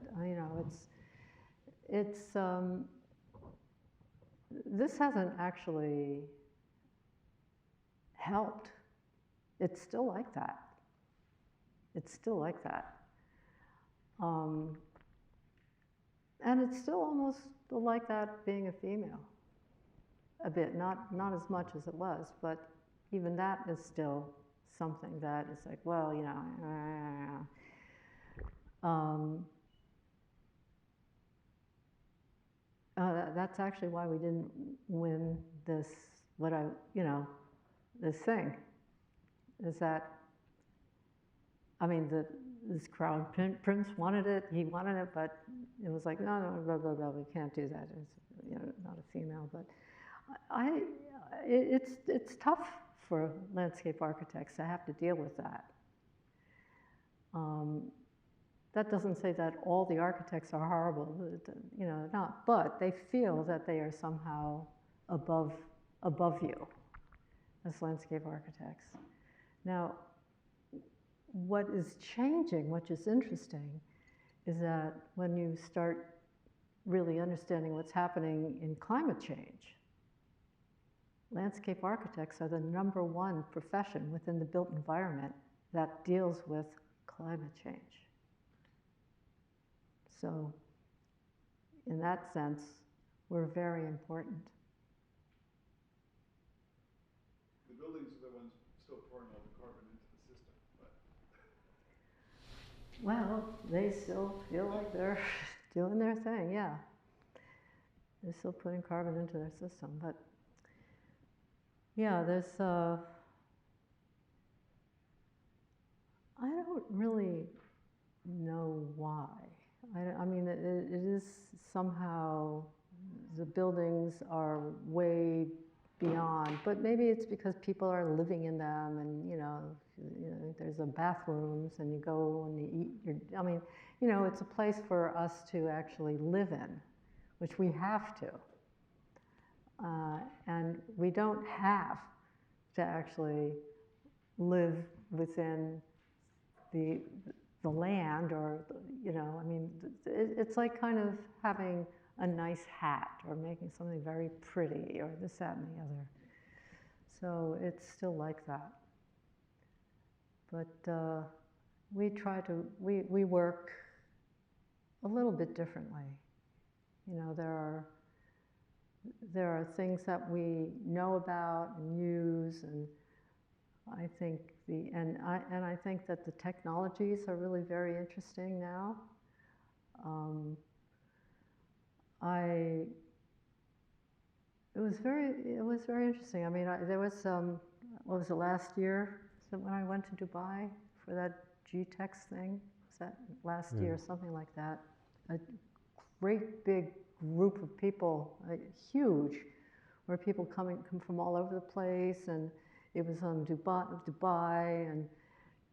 this hasn't actually helped. It's still like that. It's still like that. And it's still almost like that being a female. A bit, not as much as it was, but even that is still something that is like, well, that's actually why we didn't win this, this thing, is that, this crown prince wanted it, he wanted it, but it was like, no, blah, blah, blah, we can't do that, it's, not a female, but it's tough for landscape architects to have to deal with that. that doesn't say that all the architects are horrible, you know, not, but they feel that they are somehow above you as landscape architects. Now, what is changing, which is interesting, is that when you start really understanding what's happening in climate change, landscape architects are the #1 profession within the built environment that deals with climate change. So, in that sense, we're very important. The buildings are the ones still pouring all the carbon into the system, but... Well, they still feel like they're doing their thing, yeah. They're still putting carbon into their system, but yeah, there's, I don't really know why. I mean, it is somehow, the buildings are way beyond, but maybe it's because people are living in them, and you know there's a bathrooms, and you go and you eat. I mean, you know, it's a place for us to actually live in, which we have to, and we don't have to actually live within the land, or you know, I mean, it's like kind of having a nice hat or making something very pretty or this, that, and the other. So it's still like that. But we try to, we work a little bit differently. You know, there are things that we know about and use, and I think I think that the technologies are really very interesting now. It was very interesting. I mean, there was what was it, last year? So when I went to Dubai for that GTEx thing, was that last year, something like that? A great big group of people, huge, where people come from all over the place, and it was on Dubai, and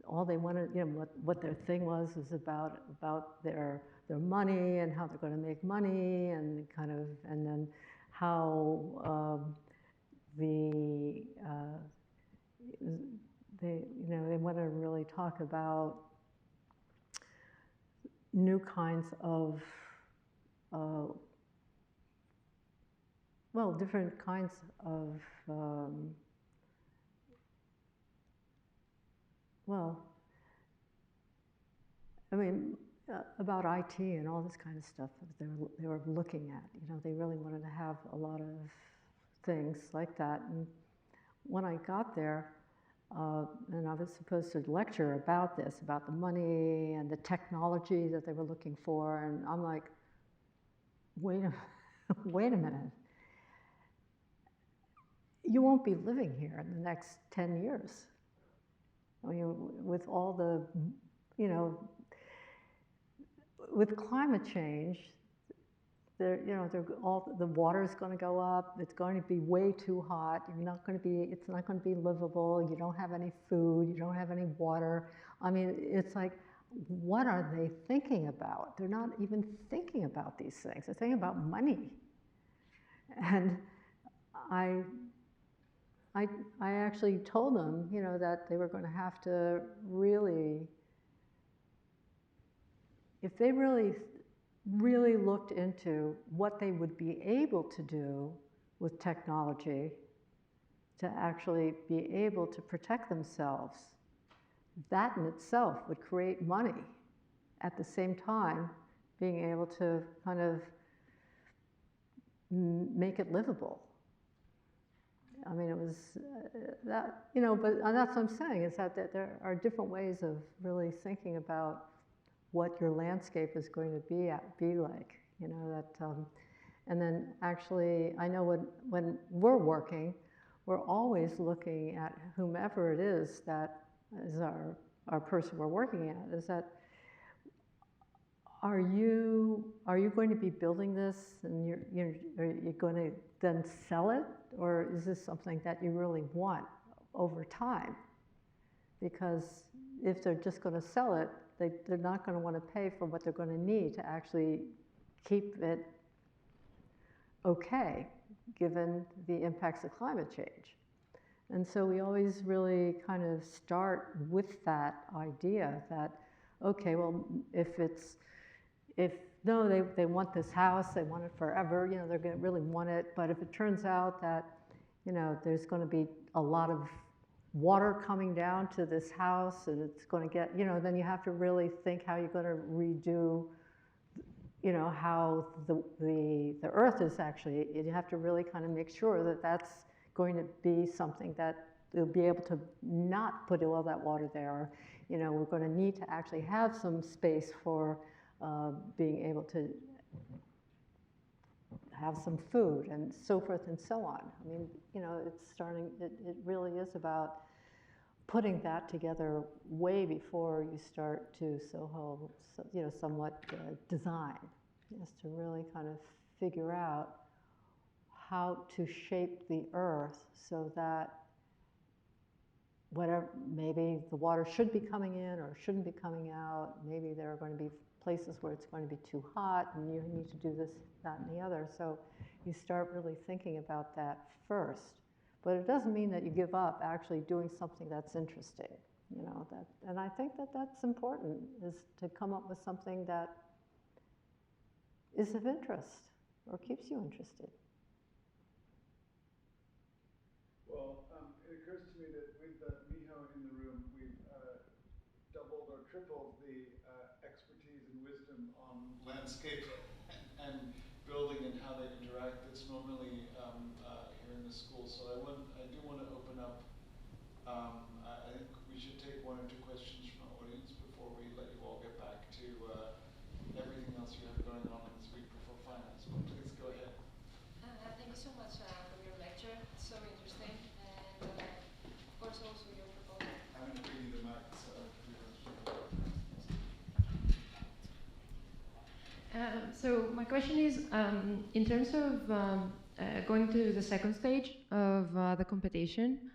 all they wanted, you know, what their thing was about their money and how they're going to make money, and kind of, and then how they want to really talk about new kinds of well, different kinds of well, I mean, about IT and all this kind of stuff that they were looking at. You know, they really wanted to have a lot of things like that. And when I got there, and I was supposed to lecture about this, about the money and the technology that they were looking for, and I'm like, wait a minute. You won't be living here in the next 10 years. I mean, with all the, you know, with climate change, all the water is going to go up. It's going to be way too hot. It's not going to be livable. You don't have any food. You don't have any water. I mean, it's like, what are they thinking about? They're not even thinking about these things. They're thinking about money. And I actually told them, you know, that they were going to have to really, if they really looked into what they would be able to do with technology to actually be able to protect themselves, that in itself would create money, at the same time being able to kind of make it livable. I mean, it was that, you know, but that's what I'm saying, is that there are different ways of really thinking about what your landscape is going to be like, you know, that, and then actually, I know when we're working, we're always looking at whomever it is that is our person we're working at, is that, are you going to be building this, and are you going to then sell it, or is this something that you really want over time? Because if they're just going to sell it, they're not going to want to pay for what they're going to need to actually keep it okay, given the impacts of climate change. And so we always really kind of start with that idea that, okay, well, they want this house, they want it forever, you know, they're going to really want it. But if it turns out that, you know, there's going to be a lot of water coming down to this house and it's going to get, you know, then you have to really think how you're going to redo, you know, how the earth is actually, you have to really kind of make sure that that's going to be something that they'll be able to not put all that water there. You know, we're going to need to actually have some space for being able to have some food and so forth and so on. I mean, you know, it really is about putting that together way before you start to you know, somewhat design, just to really kind of figure out how to shape the earth so that whatever, maybe the water should be coming in or shouldn't be coming out. Maybe there are going to be places where it's going to be too hot and you need to do this, that, and the other. So you start really thinking about that first. But it doesn't mean that you give up actually doing something that's interesting, you know. And I think that that's important, is to come up with something that is of interest or keeps you interested. Well, it occurs to me that with Miho in the room, we've doubled or tripled the expertise and wisdom on landscape and building and how they interact. That's normally here in the school. So I do want to open up. I think we should take one or two questions from our audience before we let you all get back to everything else you have going on in this week before finals. But please go ahead. Thank you so much for your lecture. It's so interesting, and of course also your proposal. I'm going to bring you the mic, so so my question is, in terms of going to the second stage of the competition,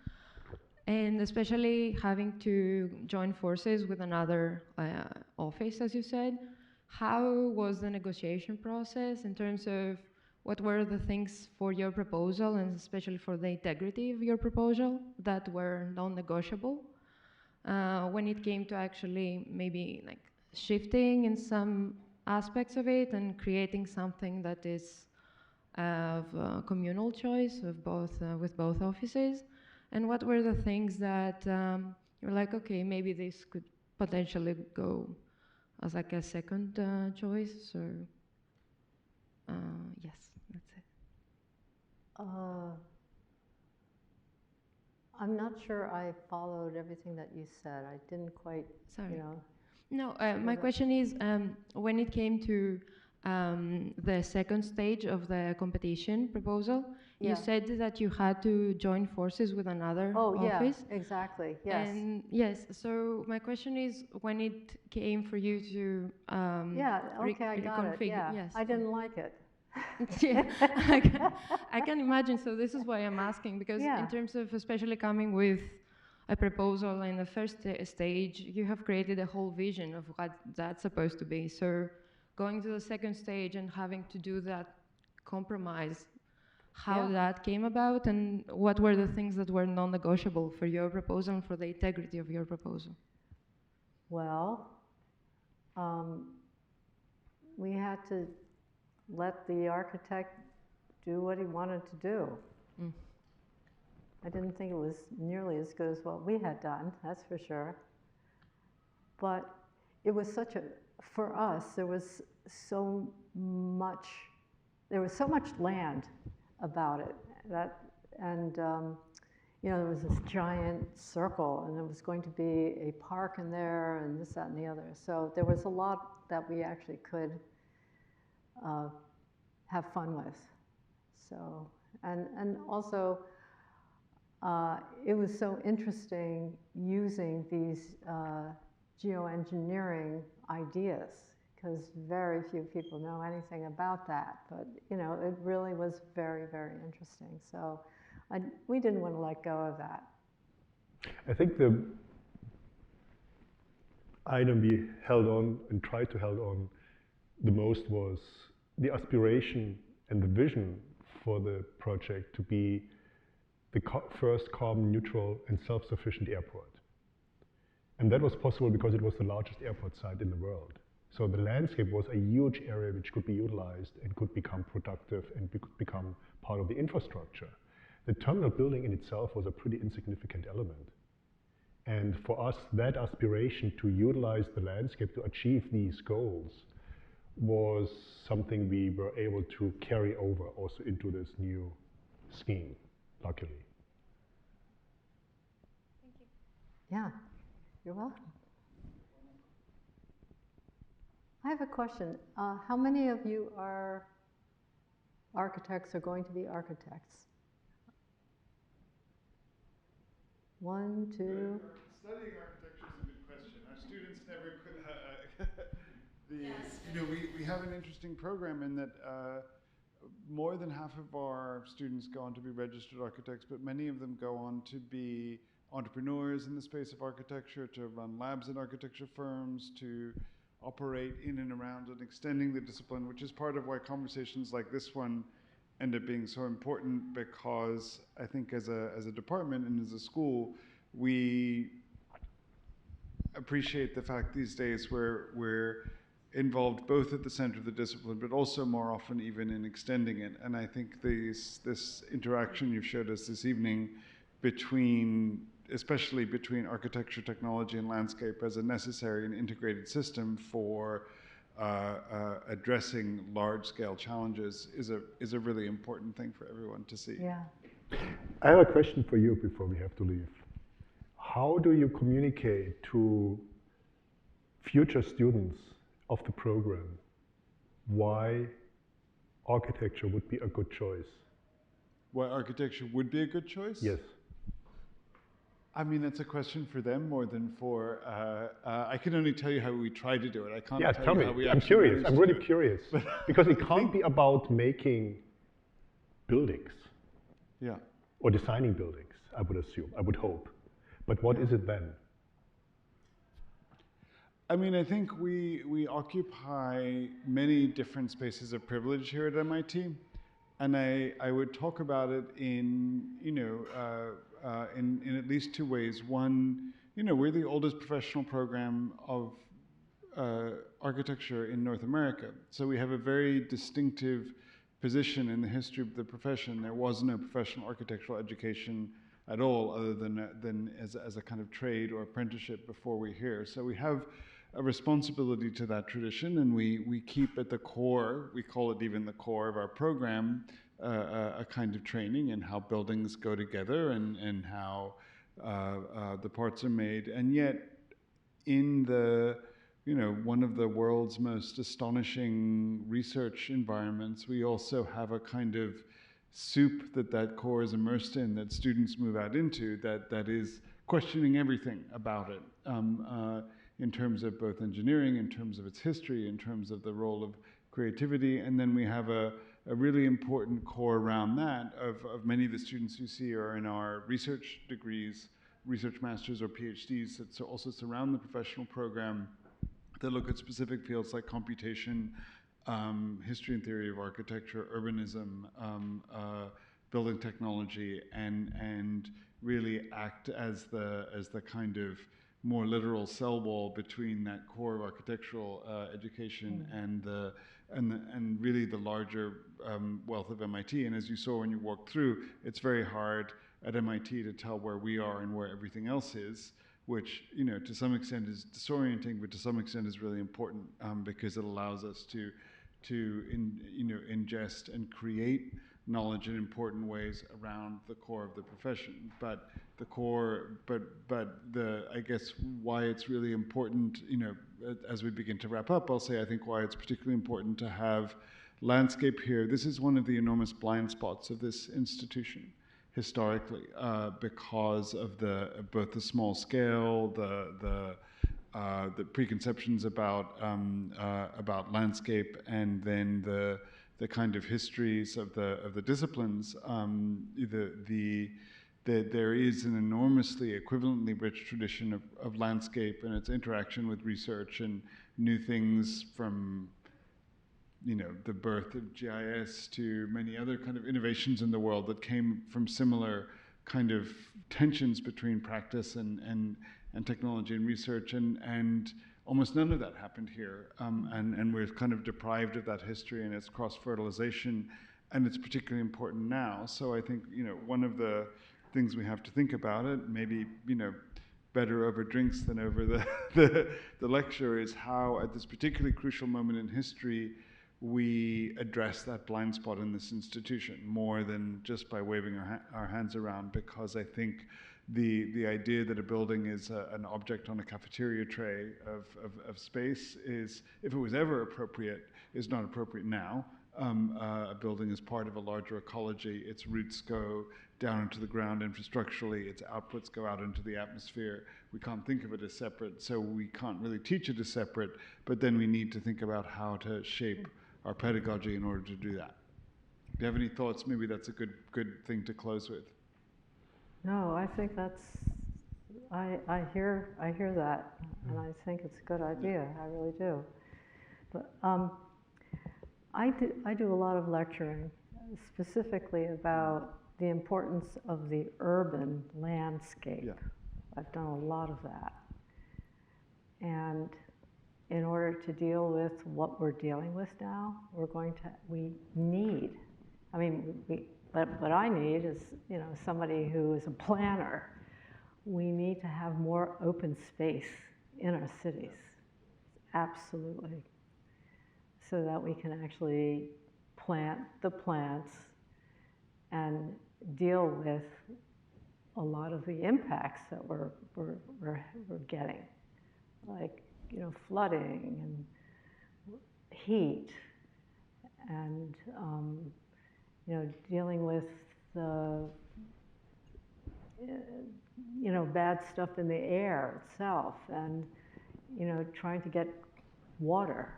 and especially having to join forces with another office, as you said, how was the negotiation process in terms of what were the things for your proposal, and especially for the integrity of your proposal, that were non-negotiable when it came to actually maybe like shifting in some aspects of it and creating something that is of communal choice of both with both offices? And what were the things that you're like, okay, maybe this could potentially go as like a second choice? Or yes, that's it. I'm not sure I followed everything that you said. I didn't quite, Sorry. you know. No, my question is, when it came to the second stage of the competition proposal, Yeah. you said that you had to join forces with another office. Yeah, exactly, yes. And yes, so my question is, when it came for you to Yeah, okay, I got it, yeah. yes. I didn't like it. Yeah, I can imagine. So this is why I'm asking, because in terms of especially coming with a proposal in the first stage, you have created a whole vision of what that's supposed to be. So going to the second stage and having to do that compromise, how that came about, and what were the things that were non-negotiable for your proposal and for the integrity of your proposal? Well, we had to let the architect do what he wanted to do. Mm. I didn't think it was nearly as good as what we had done, that's for sure. But it was for us, there was so much land about it. You know, there was this giant circle, and there was going to be a park in there, and this, that, and the other. So there was a lot that we actually could have fun with. So, and also, it was so interesting using these geoengineering ideas, because very few people know anything about that. But you know, it really was very, very interesting. So we didn't want to let go of that. I think item we held on and tried to hold on the most was the aspiration and the vision for the project to be the first carbon neutral and self-sufficient airport. And that was possible because it was the largest airport site in the world. So the landscape was a huge area which could be utilized and could become productive and could become part of the infrastructure. The terminal building in itself was a pretty insignificant element. And for us, that aspiration to utilize the landscape to achieve these goals was something we were able to carry over also into this new scheme, luckily. Thank you. Yeah, you're welcome. I have a question. How many of you are architects or going to be architects? 1, 2. Studying architecture is a good question. Our students never could. You know, we have an interesting program in that more than half of our students go on to be registered architects, but many of them go on to be entrepreneurs in the space of architecture, to run labs in architecture firms, to operate in and around and extending the discipline, which is part of why conversations like this one end up being so important, because I think as a department and as a school, we appreciate the fact these days we're involved both at the center of the discipline, but also more often even in extending it. And I think this interaction you've showed us this evening especially between architecture, technology, and landscape as a necessary and integrated system for addressing large-scale challenges is a really important thing for everyone to see. Yeah. I have a question for you before we have to leave. How do you communicate to future students of the program why architecture would be a good choice? Why architecture would be a good choice? Yes. I mean, it's a question for them more than for. I can only tell you how we try to do it. I can't tell you how we I'm actually curious. manage I'm to really do it. curious. Because it can't be about making buildings. Yeah. Or designing buildings, I would assume, I would hope. But what is it then? I mean, I think we occupy many different spaces of privilege here at MIT, and I would talk about it in at least two ways. One, we're the oldest professional program of architecture in North America, so we have a very distinctive position in the history of the profession. There was no professional architectural education at all, other than as a kind of trade or apprenticeship before we're here. So we have a responsibility to that tradition, and we keep at the core, we call it even the core of our program, a kind of training in how buildings go together and how the parts are made. And yet, in the one of the world's most astonishing research environments, we also have a kind of soup that core is immersed in, that students move out into, that is questioning everything about it, in terms of both engineering, in terms of its history, in terms of the role of creativity. And then we have a really important core around that of many of the students you see are in our research degrees, research masters or PhDs that also surround the professional program, that look at specific fields like computation, history and theory of architecture, urbanism, building technology, and really act as the kind of more literal cell wall between that core of architectural education and really the larger wealth of MIT. And as you saw when you walked through, it's very hard at MIT to tell where we are and where everything else is, which to some extent is disorienting, but to some extent is really important, because it allows us to ingest and create knowledge in important ways around the core of the profession. But the core, I guess why it's really important, as we begin to wrap up, I'll say I think why it's particularly important to have landscape here. This is one of the enormous blind spots of this institution historically, because of both the small scale, the preconceptions about landscape, and then the kind of histories of the disciplines. that there is an enormously equivalently rich tradition of landscape and its interaction with research and new things, from the birth of GIS to many other kind of innovations in the world that came from similar kind of tensions between practice and technology and research, and almost none of that happened here, and we're kind of deprived of that history and its cross-fertilization, and it's particularly important now. So I think one of the things we have to think about it, maybe better over drinks than over the lecture, is how at this particularly crucial moment in history we address that blind spot in this institution more than just by waving our hands around, because I think the idea that a building is an object on a cafeteria tray of space is, if it was ever appropriate, is not appropriate now. A building is part of a larger ecology. Its roots go down into the ground infrastructurally. Its outputs go out into the atmosphere. We can't think of it as separate, so we can't really teach it as separate, but then we need to think about how to shape our pedagogy in order to do that. Do you have any thoughts? Maybe that's a good thing to close with. No, I think that's, I hear that, and I think it's a good idea. I really do. But I do a lot of lecturing, specifically about the importance of the urban landscape. Yeah. I've done a lot of that. And in order to deal with what we're dealing with now, we need, what I need is, somebody who is a planner. We need to have more open space in our cities, absolutely, so that we can actually plant the plants and deal with a lot of the impacts that we're getting, like flooding and heat, and dealing with the bad stuff in the air itself, and trying to get water,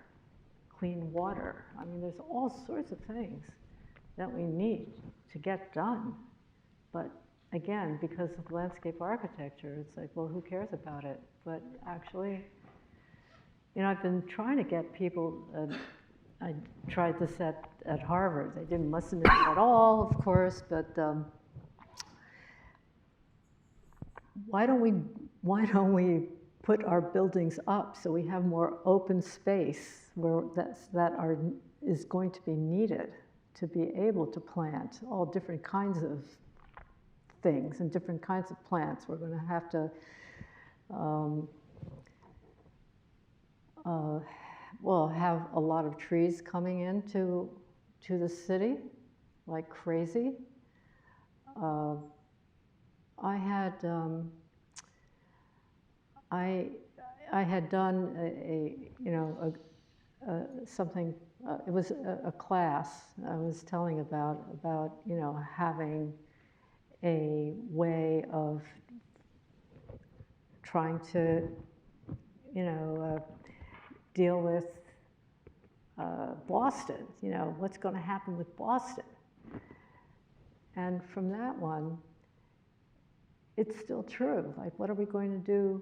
clean water. I mean, there's all sorts of things that we need to get done, but again, because of landscape architecture, it's like, well, who cares about it? But actually, I've been trying to get people, I tried this at Harvard. They didn't listen to me at all, of course, but why don't we put our buildings up so we have more open space where is going to be needed to be able to plant all different kinds of things and different kinds of plants. We're going to have to have a lot of trees coming into the city like crazy. I had done something. It was a class I was telling about having a way of trying to deal with Boston. What's going to happen with Boston? And from that one, it's still true. Like, what are we going to do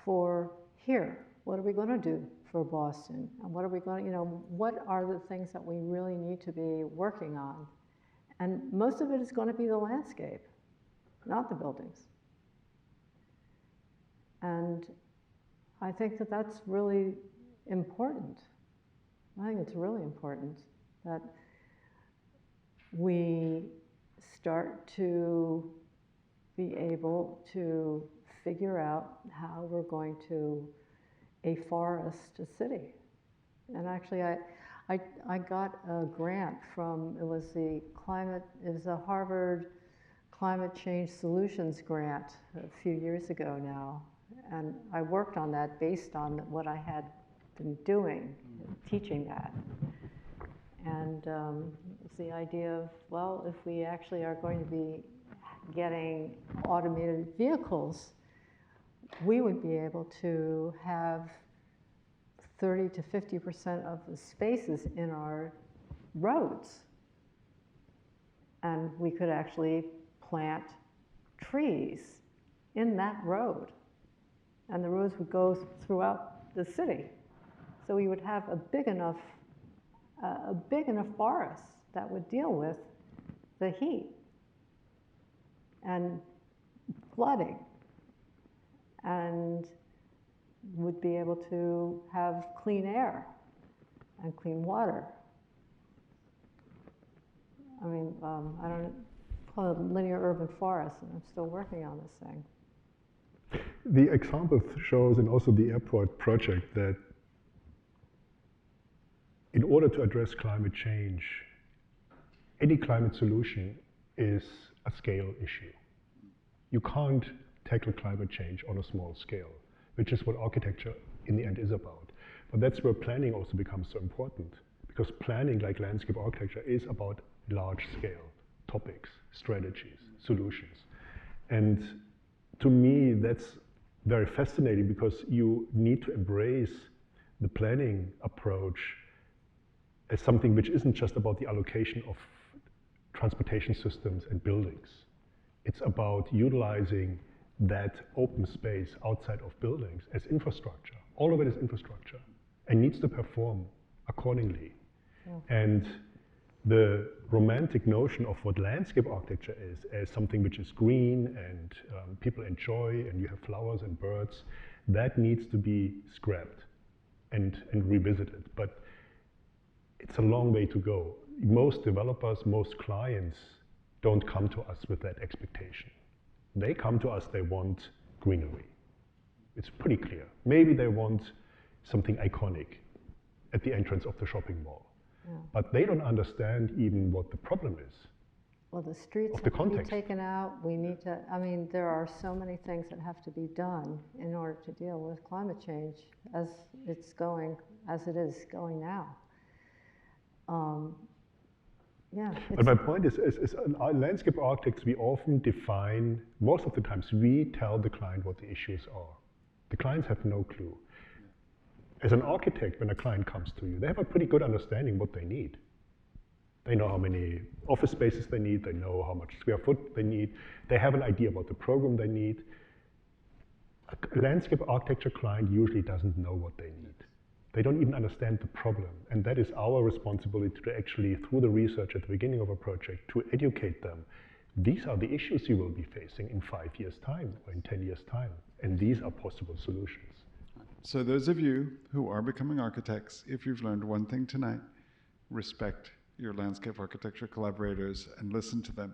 for here? What are we going to do for Boston? And what are we going what are the things that we really need to be working on? And most of it is going to be the landscape, not the buildings. And I think that that's really important. I think it's really important that we start to be able to figure out how we're going to afforest a city. And actually, I got a grant from, it was a Harvard Climate Change Solutions grant a few years ago now. And I worked on that based on what I had been doing, teaching that. And it's the idea of, well, if we actually are going to be getting automated vehicles, we would be able to have 30 to 50% of the spaces in our roads. And we could actually plant trees in that road. And the roads would go throughout the city. So we would have a big enough forest that would deal with the heat and flooding, and would be able to have clean air and clean water. I mean, I don't call it linear urban forest, and I'm still working on this thing. The example shows, and also the airport project, that in order to address climate change, any climate solution is a scale issue. You can't tackle climate change on a small scale, which is what architecture in the end is about. But that's where planning also becomes so important, because planning, like landscape architecture, is about large scale topics, strategies, solutions. And to me, that's very fascinating, because you need to embrace the planning approach as something which isn't just about the allocation of transportation systems and buildings. It's about utilizing that open space outside of buildings as infrastructure. All of it is infrastructure and needs to perform accordingly. Yeah. And the romantic notion of what landscape architecture is as something which is green and people enjoy and you have flowers and birds, that needs to be scrapped and revisited. But it's a long way to go. Most developers, most clients don't come to us with that expectation. They come to us, they want greenery. It's pretty clear. Maybe they want something iconic at the entrance of the shopping mall. Yeah. But they don't understand even what the problem is. Well, the streets have to be taken out. We need to, I mean, there are so many things that have to be done in order to deal with climate change as it is going now. Yeah. But my point is our landscape architects, we often define, most of the times we tell the client what the issues are. The clients have no clue. As an architect, when a client comes to you, they have a pretty good understanding what they need. They know how many office spaces they need, they know how much square foot they need, they have an idea about the program they need. A landscape architecture client usually doesn't know what they need. They don't even understand the problem. And that is our responsibility to actually, through the research at the beginning of a project, to educate them. These are the issues you will be facing in 5 years' time or in 10 years' time. And these are possible solutions. So those of you who are becoming architects, if you've learned one thing tonight, respect your landscape architecture collaborators and listen to them.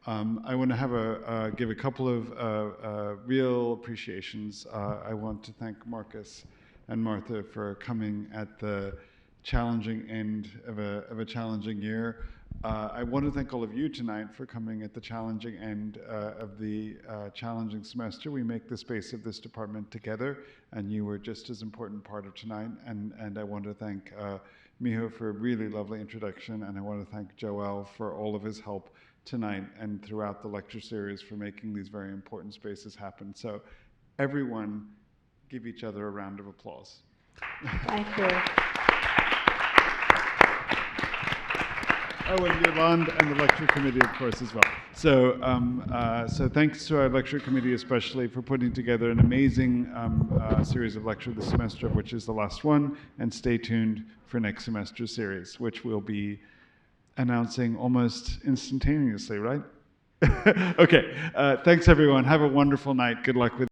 I want to give a couple of real appreciations. I want to thank Marcus and Martha for coming at the challenging end of a challenging year. I want to thank all of you tonight for coming at the challenging end of the challenging semester. We make the space of this department together, and you were just as important part of tonight. And I want to thank Miho for a really lovely introduction, and I want to thank Joel for all of his help tonight and throughout the lecture series for making these very important spaces happen. So everyone, give each other a round of applause. Thank you. Oh, and Yolande and the lecture committee, of course, as well. So, so thanks to our lecture committee especially for putting together an amazing series of lectures this semester, which is the last one. And stay tuned for next semester's series, which we'll be announcing almost instantaneously, right? Okay, thanks everyone. Have a wonderful night. Good luck with